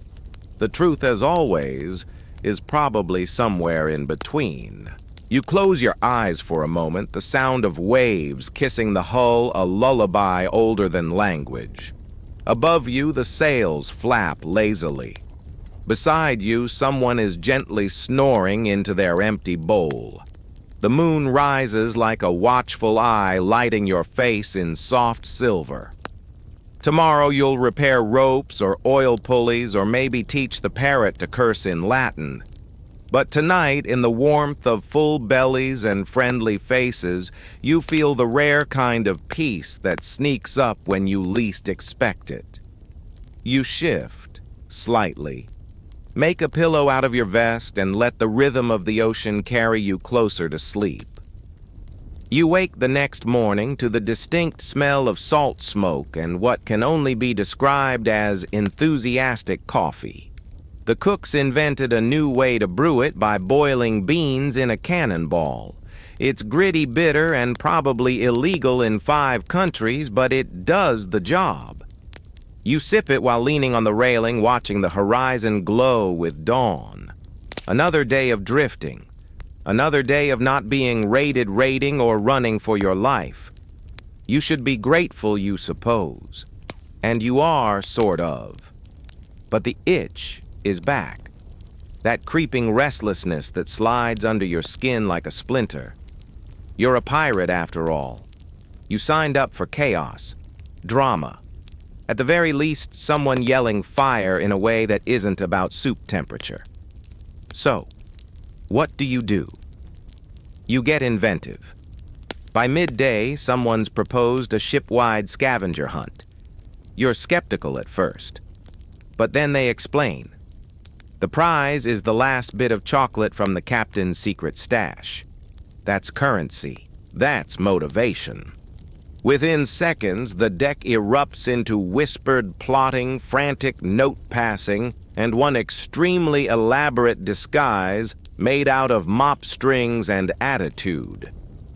Speaker 1: The truth, as always, is probably somewhere in between. You close your eyes for a moment, the sound of waves kissing the hull a lullaby older than language. Above you, the sails flap lazily. Beside you, someone is gently snoring into their empty bowl. The moon rises like a watchful eye, lighting your face in soft silver. Tomorrow you'll repair ropes or oil pulleys or maybe teach the parrot to curse in Latin. But tonight, in the warmth of full bellies and friendly faces, you feel the rare kind of peace that sneaks up when you least expect it. You shift, slightly. Make a pillow out of your vest and let the rhythm of the ocean carry you closer to sleep. You wake the next morning to the distinct smell of salt smoke and what can only be described as enthusiastic coffee. The cooks invented a new way to brew it by boiling beans in a cannonball. It's gritty, bitter, and probably illegal in 5 countries, but it does the job. You sip it while leaning on the railing, watching the horizon glow with dawn. Another day of drifting. Another day of not being rating or running for your life. You should be grateful, you suppose. And you are, sort of. But the itch is back. That creeping restlessness that slides under your skin like a splinter. You're a pirate, after all. You signed up for chaos, drama. At the very least, someone yelling fire in a way that isn't about soup temperature. So, what do? You get inventive. By midday, someone's proposed a ship-wide scavenger hunt. You're skeptical at first, but then they explain. The prize is the last bit of chocolate from the captain's secret stash. That's currency. That's motivation. Within seconds, the deck erupts into whispered plotting, frantic note-passing, and one extremely elaborate disguise made out of mop strings and attitude.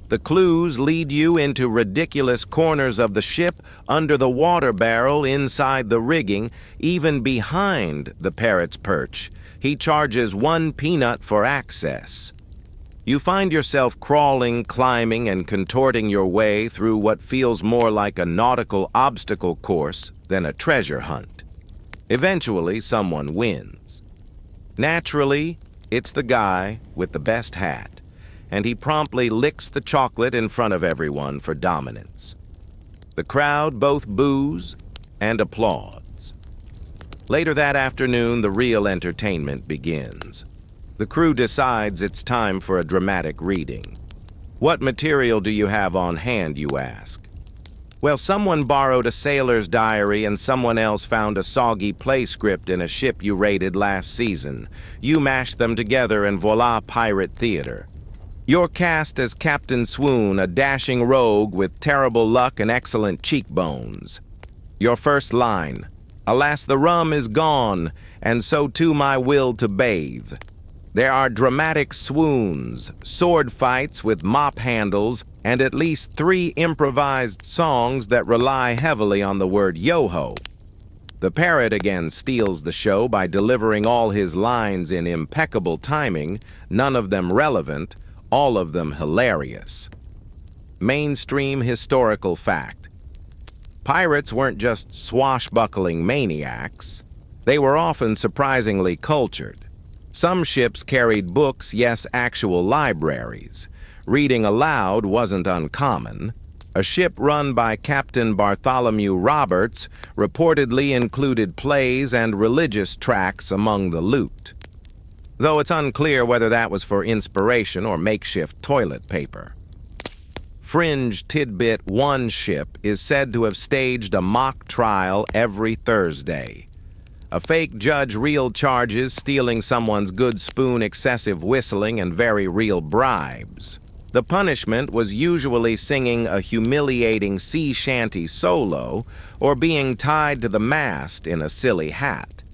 Speaker 1: The clues lead you into ridiculous corners of the ship, under the water barrel, inside the rigging, even behind the parrot's perch. He charges 1 peanut for access. You find yourself crawling, climbing, and contorting your way through what feels more like a nautical obstacle course than a treasure hunt. Eventually, someone wins. Naturally, it's the guy with the best hat, and he promptly licks the chocolate in front of everyone for dominance. The crowd both boos and applauds. Later that afternoon, the real entertainment begins. The crew decides it's time for a dramatic reading. What material do you have on hand, you ask? Well, someone borrowed a sailor's diary and someone else found a soggy play script in a ship you raided last season. You mash them together and voila, pirate theater. You're cast as Captain Swoon, a dashing rogue with terrible luck and excellent cheekbones. Your first line, "Alas, the rum is gone, and so too my will to bathe." There are dramatic swoons, sword fights with mop handles, and at least 3 improvised songs that rely heavily on the word yo-ho. The parrot again steals the show by delivering all his lines in impeccable timing, none of them relevant, all of them hilarious. Mainstream historical fact. Pirates weren't just swashbuckling maniacs. They were often surprisingly cultured. Some ships carried books, yes, actual libraries. Reading aloud wasn't uncommon. A ship run by Captain Bartholomew Roberts reportedly included plays and religious tracts among the loot, though it's unclear whether that was for inspiration or makeshift toilet paper. Fringe tidbit: one ship is said to have staged a mock trial every Thursday. A fake judge real charges, stealing someone's good spoon, excessive whistling, and very real bribes. The punishment was usually singing a humiliating sea shanty solo or being tied to the mast in a silly hat.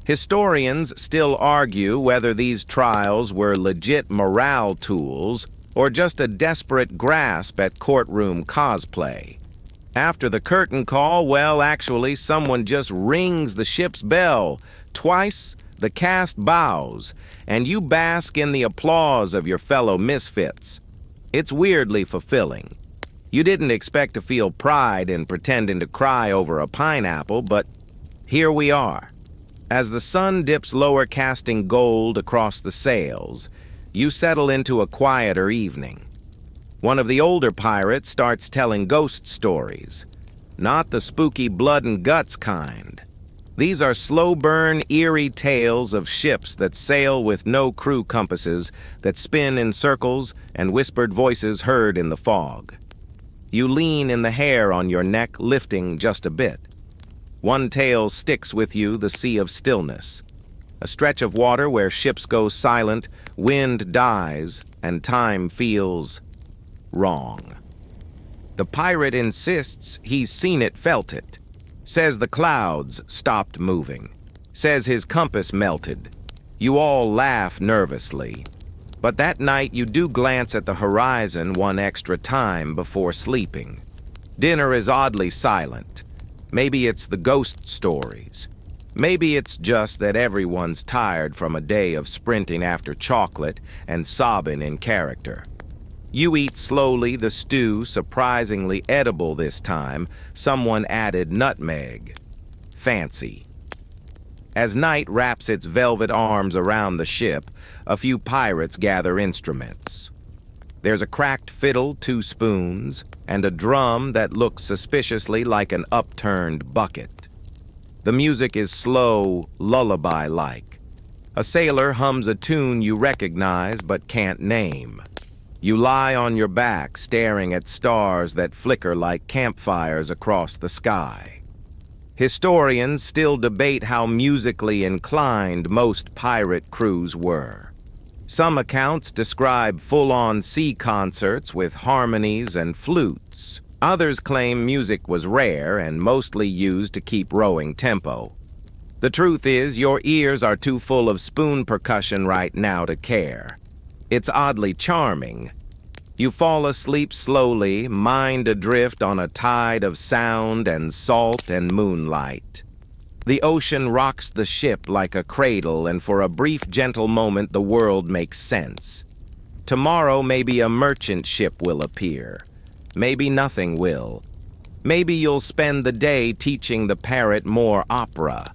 Speaker 1: Historians still argue whether these trials were legit morale tools or just a desperate grasp at courtroom cosplay. After the curtain call, well, actually, someone just rings the ship's bell. Twice, the cast bows, and you bask in the applause of your fellow misfits. It's weirdly fulfilling. You didn't expect to feel pride in pretending to cry over a pineapple, but here we are. As the sun dips lower, casting gold across the sails, you settle into a quieter evening. One of the older pirates starts telling ghost stories. Not the spooky blood and guts kind. These are slow-burn, eerie tales of ships that sail with no crew compasses, that spin in circles, and whispered voices heard in the fog. You lean in the hair on your neck, lifting just a bit. One tale sticks with you: the Sea of Stillness. A stretch of water where ships go silent, wind dies, and time feels wrong. The pirate insists he's seen it, felt it. Says the clouds stopped moving. Says his compass melted. You all laugh nervously. But that night you do glance at the horizon one extra time before sleeping. Dinner is oddly silent. Maybe it's the ghost stories. Maybe it's just that everyone's tired from a day of sprinting after chocolate and sobbing in character. You eat slowly the stew, surprisingly edible this time. Someone added nutmeg. Fancy. As night wraps its velvet arms around the ship, a few pirates gather instruments. There's a cracked fiddle, 2 spoons, and a drum that looks suspiciously like an upturned bucket. The music is slow, lullaby-like. A sailor hums a tune you recognize but can't name. You lie on your back, staring at stars that flicker like campfires across the sky. Historians still debate how musically inclined most pirate crews were. Some accounts describe full-on sea concerts with harmonies and flutes. Others claim music was rare and mostly used to keep rowing tempo. The truth is, your ears are too full of spoon percussion right now to care. It's oddly charming. You fall asleep slowly, mind adrift on a tide of sound and salt and moonlight. The ocean rocks the ship like a cradle, and for a brief, gentle moment the world makes sense. Tomorrow maybe a merchant ship will appear. Maybe nothing will. Maybe you'll spend the day teaching the parrot more opera.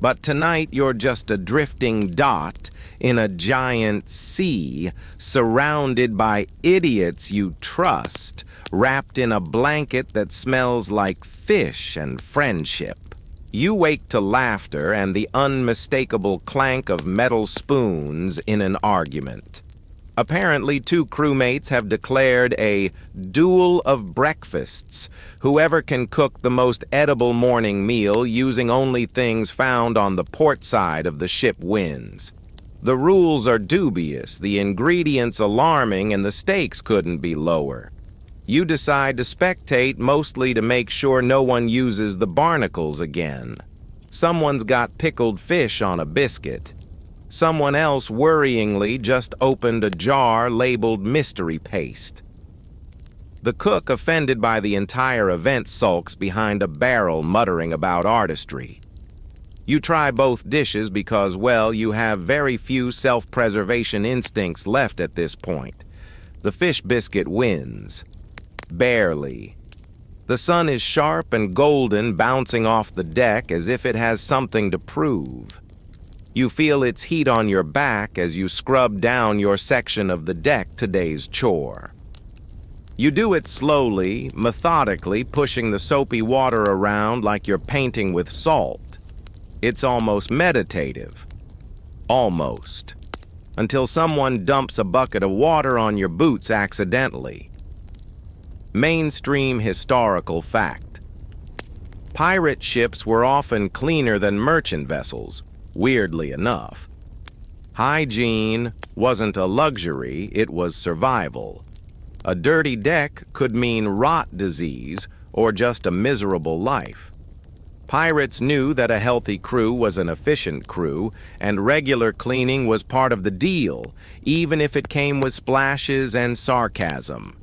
Speaker 1: But tonight you're just a drifting dot in a giant sea, surrounded by idiots you trust, wrapped in a blanket that smells like fish and friendship. You wake to laughter and the unmistakable clank of metal spoons in an argument. Apparently, 2 crewmates have declared a duel of breakfasts. Whoever can cook the most edible morning meal using only things found on the port side of the ship wins. The rules are dubious, the ingredients alarming, and the stakes couldn't be lower. You decide to spectate mostly to make sure no one uses the barnacles again. Someone's got pickled fish on a biscuit. Someone else worryingly just opened a jar labeled mystery paste. The cook, offended by the entire event, sulks behind a barrel muttering about artistry. You try both dishes because, well, you have very few self-preservation instincts left at this point. The fish biscuit wins. Barely. The sun is sharp and golden, bouncing off the deck as if it has something to prove. You feel its heat on your back as you scrub down your section of the deck, today's chore. You do it slowly, methodically, pushing the soapy water around like you're painting with salt. It's almost meditative. Almost. Until someone dumps a bucket of water on your boots accidentally. Mainstream historical fact. Pirate ships were often cleaner than merchant vessels. Weirdly enough. Hygiene wasn't a luxury, it was survival. A dirty deck could mean rot disease or just a miserable life. Pirates knew that a healthy crew was an efficient crew, and regular cleaning was part of the deal, even if it came with splashes and sarcasm.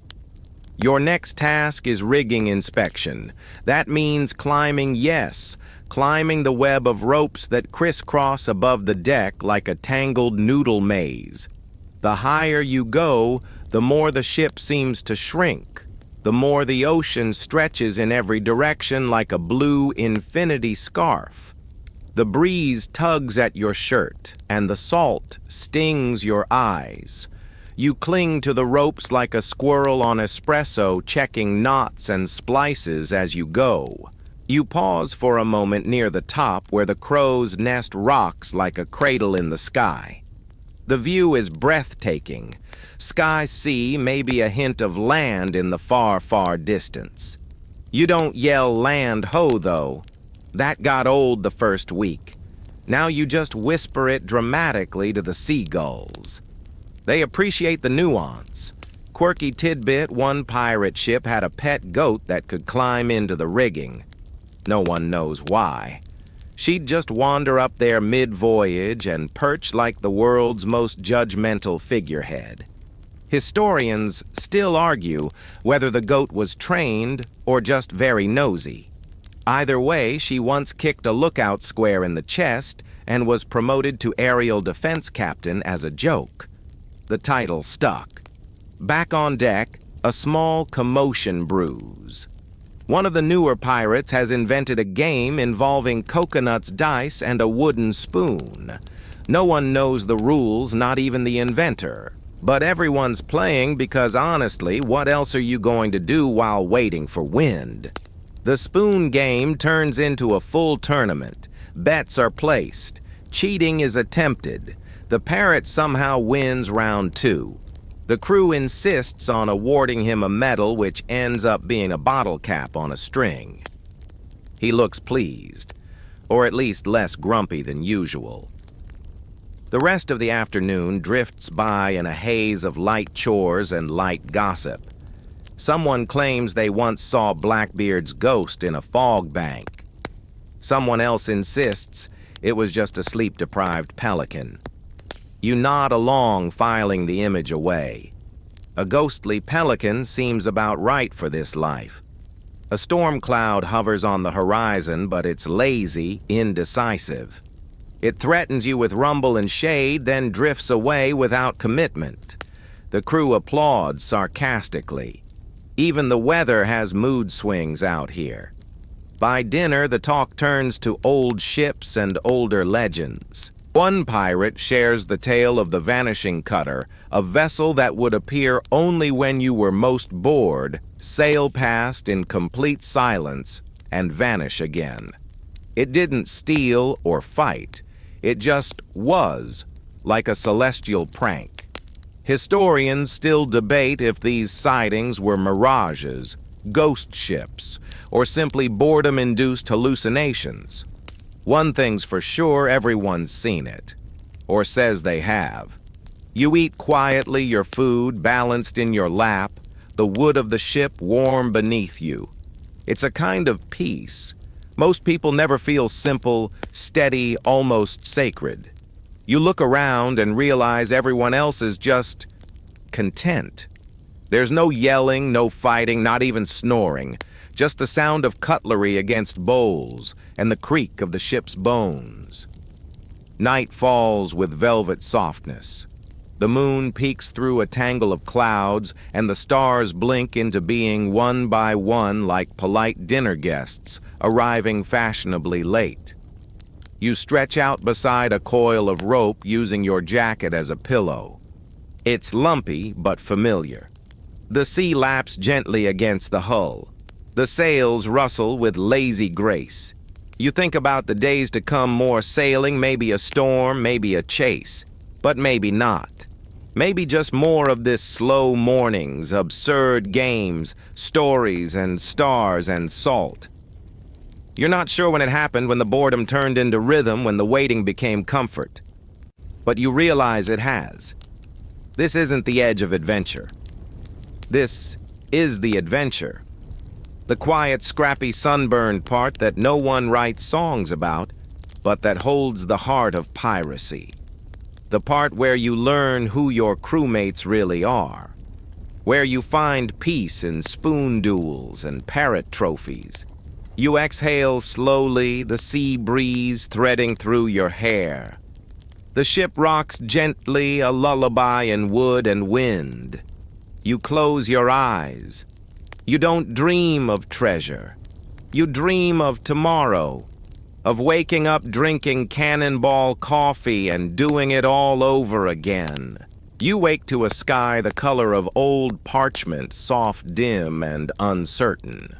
Speaker 1: Your next task is rigging inspection. That means climbing, yes, climbing the web of ropes that crisscross above the deck like a tangled noodle maze. The higher you go, the more the ship seems to shrink, the more the ocean stretches in every direction like a blue infinity scarf. The breeze tugs at your shirt, and the salt stings your eyes. You cling to the ropes like a squirrel on espresso, checking knots and splices as you go. You pause for a moment near the top where the crow's nest rocks like a cradle in the sky. The view is breathtaking. Sky sea, maybe a hint of land in the far, far distance. You don't yell land ho, though. That got old the first week. Now you just whisper it dramatically to the seagulls. They appreciate the nuance. Quirky tidbit, one pirate ship had a pet goat that could climb into the rigging. No one knows why. She'd just wander up there mid-voyage and perch like the world's most judgmental figurehead. Historians still argue whether the goat was trained or just very nosy. Either way, she once kicked a lookout square in the chest and was promoted to aerial defense captain as a joke. The title stuck. Back on deck, a small commotion brews. One of the newer pirates has invented a game involving coconuts, dice, and a wooden spoon. No one knows the rules, not even the inventor. But everyone's playing because honestly, what else are you going to do while waiting for wind? The spoon game turns into a full tournament. Bets are placed. Cheating is attempted. The parrot somehow wins round 2. The crew insists on awarding him a medal which ends up being a bottle cap on a string. He looks pleased, or at least less grumpy than usual. The rest of the afternoon drifts by in a haze of light chores and light gossip. Someone claims they once saw Blackbeard's ghost in a fog bank. Someone else insists it was just a sleep-deprived pelican. You nod along, filing the image away. A ghostly pelican seems about right for this life. A storm cloud hovers on the horizon, but it's lazy, indecisive. It threatens you with rumble and shade, then drifts away without commitment. The crew applauds sarcastically. Even the weather has mood swings out here. By dinner, the talk turns to old ships and older legends. One pirate shares the tale of the vanishing cutter, a vessel that would appear only when you were most bored, sail past in complete silence, and vanish again. It didn't steal or fight. It just was, like a celestial prank. Historians still debate if these sightings were mirages, ghost ships, or simply boredom-induced hallucinations. One thing's for sure, everyone's seen it, or says they have. You eat quietly, your food balanced in your lap, the wood of the ship warm beneath you. It's a kind of peace. Most people never feel simple, steady, almost sacred. You look around and realize everyone else is just content. There's no yelling, no fighting, not even snoring. Just the sound of cutlery against bowls and the creak of the ship's bones. Night falls with velvet softness. The moon peeks through a tangle of clouds, and the stars blink into being one by one like polite dinner guests arriving fashionably late. You stretch out beside a coil of rope using your jacket as a pillow. It's lumpy but familiar. The sea laps gently against the hull. The sails rustle with lazy grace. You think about the days to come, more sailing, maybe a storm, maybe a chase. But maybe not. Maybe just more of this slow mornings, absurd games, stories and stars and salt. You're not sure when it happened, when the boredom turned into rhythm, when the waiting became comfort. But you realize it has. This isn't the edge of adventure. This is the adventure. The quiet, scrappy, sunburned part that no one writes songs about, but that holds the heart of piracy. The part where you learn who your crewmates really are. Where you find peace in spoon duels and parrot trophies. You exhale slowly, the sea breeze threading through your hair. The ship rocks gently, a lullaby in wood and wind. You close your eyes. You don't dream of treasure. You dream of tomorrow, of waking up drinking cannonball coffee and doing it all over again. You wake to a sky the color of old parchment, soft, dim, and uncertain.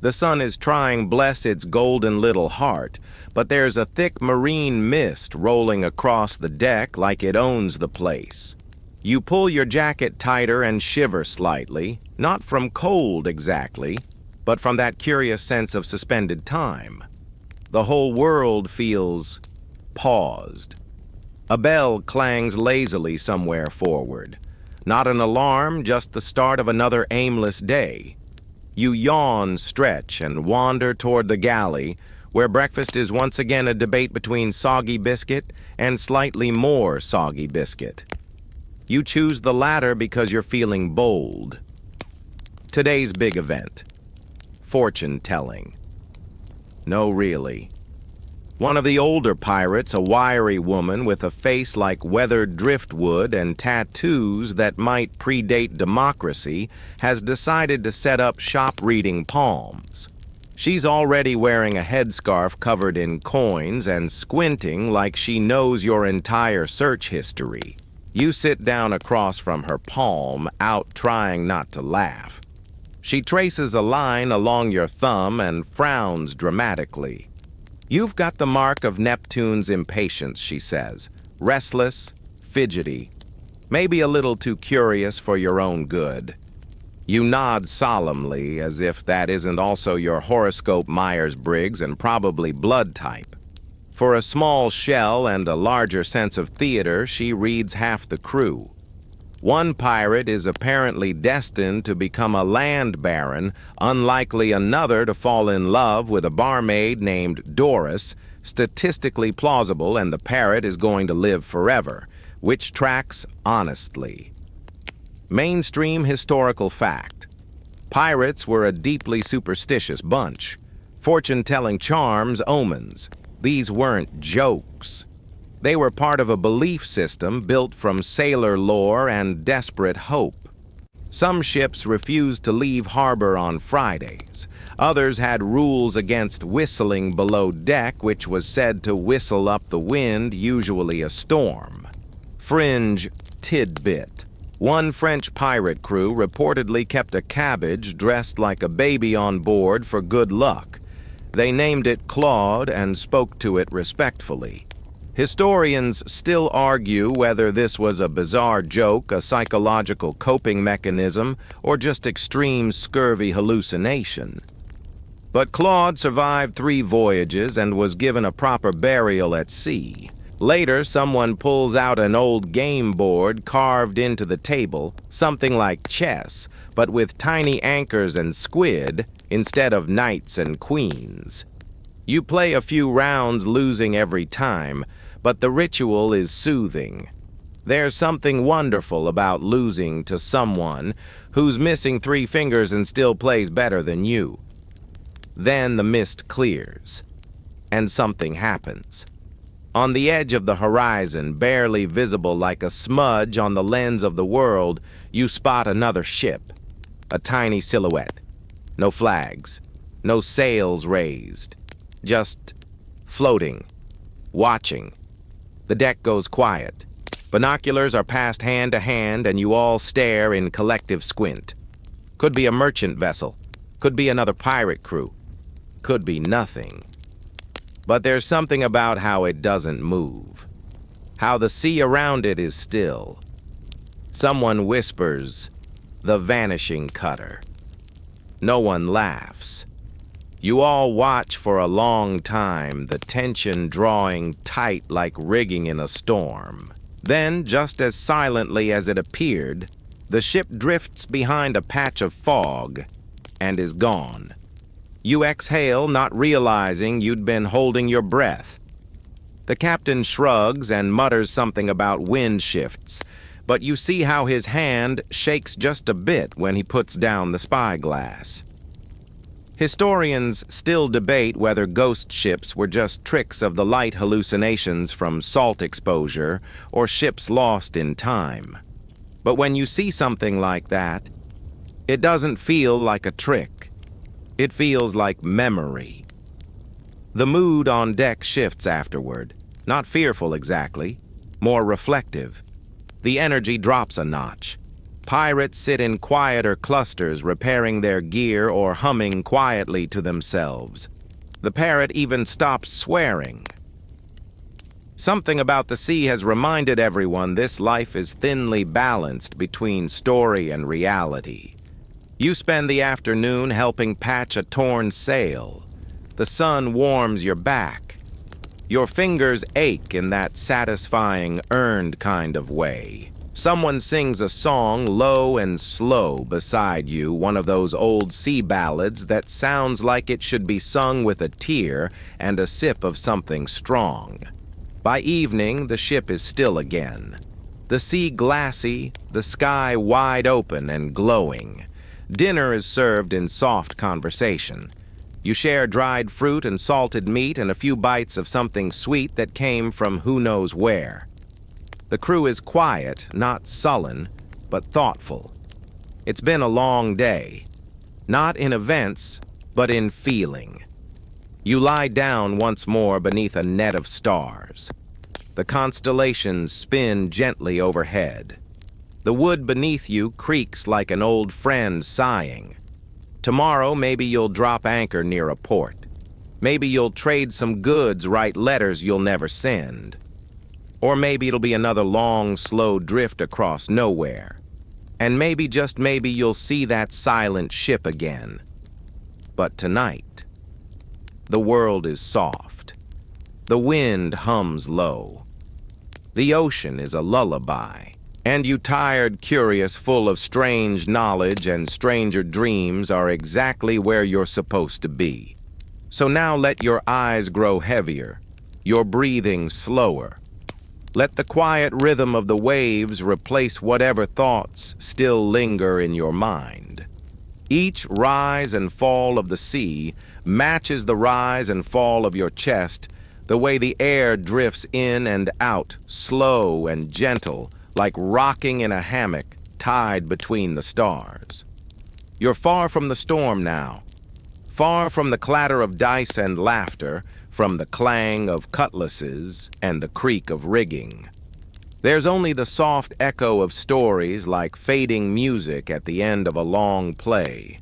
Speaker 1: The sun is trying bless its golden little heart, but there's a thick marine mist rolling across the deck like it owns the place. You pull your jacket tighter and shiver slightly, not from cold exactly, but from that curious sense of suspended time. The whole world feels paused. A bell clangs lazily somewhere forward. Not an alarm, just the start of another aimless day. You yawn, stretch, and wander toward the galley, where breakfast is once again a debate between soggy biscuit and slightly more soggy biscuit. You choose the latter because you're feeling bold. Today's big event: fortune telling. No, really. One of the older pirates, a wiry woman with a face like weathered driftwood and tattoos that might predate democracy, has decided to set up shop reading palms. She's already wearing a headscarf covered in coins and squinting like she knows your entire search history. You sit down across from her palm, out trying not to laugh. She traces a line along your thumb and frowns dramatically. You've got the mark of Neptune's impatience, she says. Restless, fidgety, maybe a little too curious for your own good. You nod solemnly, as if that isn't also your horoscope Myers-Briggs and probably blood type. For a small shell and a larger sense of theater, she reads half the crew. One pirate is apparently destined to become a land baron, unlikely another to fall in love with a barmaid named Doris, statistically plausible, and the parrot is going to live forever, which tracks honestly. Mainstream historical fact. Pirates were a deeply superstitious bunch. Fortune-telling charms, omens. These weren't jokes. They were part of a belief system built from sailor lore and desperate hope. Some ships refused to leave harbor on Fridays. Others had rules against whistling below deck, which was said to whistle up the wind, usually a storm. Fringe tidbit. One French pirate crew reportedly kept a cabbage dressed like a baby on board for good luck. They named it Claude and spoke to it respectfully. Historians still argue whether this was a bizarre joke, a psychological coping mechanism, or just extreme scurvy hallucination. But Claude survived 3 voyages and was given a proper burial at sea. Later, someone pulls out an old game board carved into the table, something like chess, but with tiny anchors and squid instead of knights and queens. You play a few rounds, losing every time, but the ritual is soothing. There's something wonderful about losing to someone who's missing 3 fingers and still plays better than you. Then the mist clears, and something happens. On the edge of the horizon, barely visible like a smudge on the lens of the world, you spot another ship, a tiny silhouette. No flags, no sails raised, just floating, watching. The deck goes quiet. Binoculars are passed hand to hand, and you all stare in collective squint. Could be a merchant vessel. Could be another pirate crew. Could be nothing. But there's something about how it doesn't move. How the sea around it is still. Someone whispers, "The vanishing cutter." No one laughs. You all watch for a long time, the tension drawing tight like rigging in a storm. Then, just as silently as it appeared, the ship drifts behind a patch of fog and is gone. You exhale, not realizing you'd been holding your breath. The captain shrugs and mutters something about wind shifts, but you see how his hand shakes just a bit when he puts down the spyglass. Historians still debate whether ghost ships were just tricks of the light hallucinations from salt exposure or ships lost in time. But when you see something like that, it doesn't feel like a trick. It feels like memory. The mood on deck shifts afterward, not fearful exactly, more reflective. The energy drops a notch. Pirates sit in quieter clusters, repairing their gear or humming quietly to themselves. The parrot even stops swearing. Something about the sea has reminded everyone this life is thinly balanced between story and reality. You spend the afternoon helping patch a torn sail. The sun warms your back. Your fingers ache in that satisfying, earned kind of way. Someone sings a song low and slow beside you, one of those old sea ballads that sounds like it should be sung with a tear and a sip of something strong. By evening, the ship is still again. The sea glassy, the sky wide open and glowing. Dinner is served in soft conversation. You share dried fruit and salted meat and a few bites of something sweet that came from who knows where. The crew is quiet, not sullen, but thoughtful. It's been a long day, not in events, but in feeling. You lie down once more beneath a net of stars. The constellations spin gently overhead. The wood beneath you creaks like an old friend sighing. Tomorrow, maybe you'll drop anchor near a port. Maybe you'll trade some goods, write letters you'll never send. Or maybe it'll be another long, slow drift across nowhere. And maybe, just maybe, you'll see that silent ship again. But tonight, the world is soft. The wind hums low. The ocean is a lullaby. And you tired, curious, full of strange knowledge and stranger dreams are exactly where you're supposed to be. So now let your eyes grow heavier, your breathing slower. Let the quiet rhythm of the waves replace whatever thoughts still linger in your mind. Each rise and fall of the sea matches the rise and fall of your chest, the way the air drifts in and out, slow and gentle, like rocking in a hammock tied between the stars. You're far from the storm now, far from the clatter of dice and laughter, from the clang of cutlasses and the creak of rigging. There's only the soft echo of stories like fading music at the end of a long play.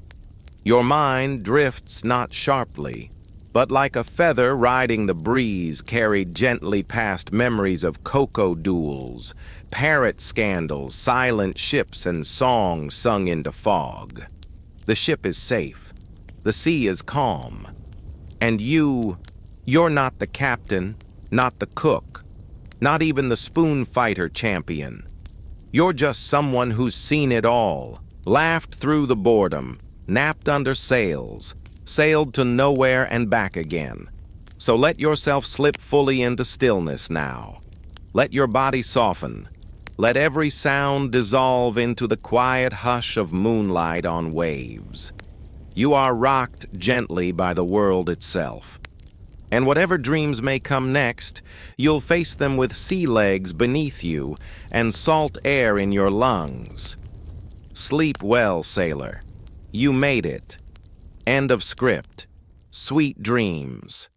Speaker 1: Your mind drifts not sharply, but like a feather riding the breeze carried gently past memories of cocoa duels, parrot scandals, silent ships, and songs sung into fog. The ship is safe. The sea is calm. And you're not the captain, not the cook, not even the spoon fighter champion. You're just someone who's seen it all, laughed through the boredom, napped under sails, sailed to nowhere and back again. So let yourself slip fully into stillness now. Let your body soften. Let every sound dissolve into the quiet hush of moonlight on waves. You are rocked gently by the world itself. And whatever dreams may come next, you'll face them with sea legs beneath you and salt air in your lungs. Sleep well, sailor. You made it. End of script. Sweet dreams.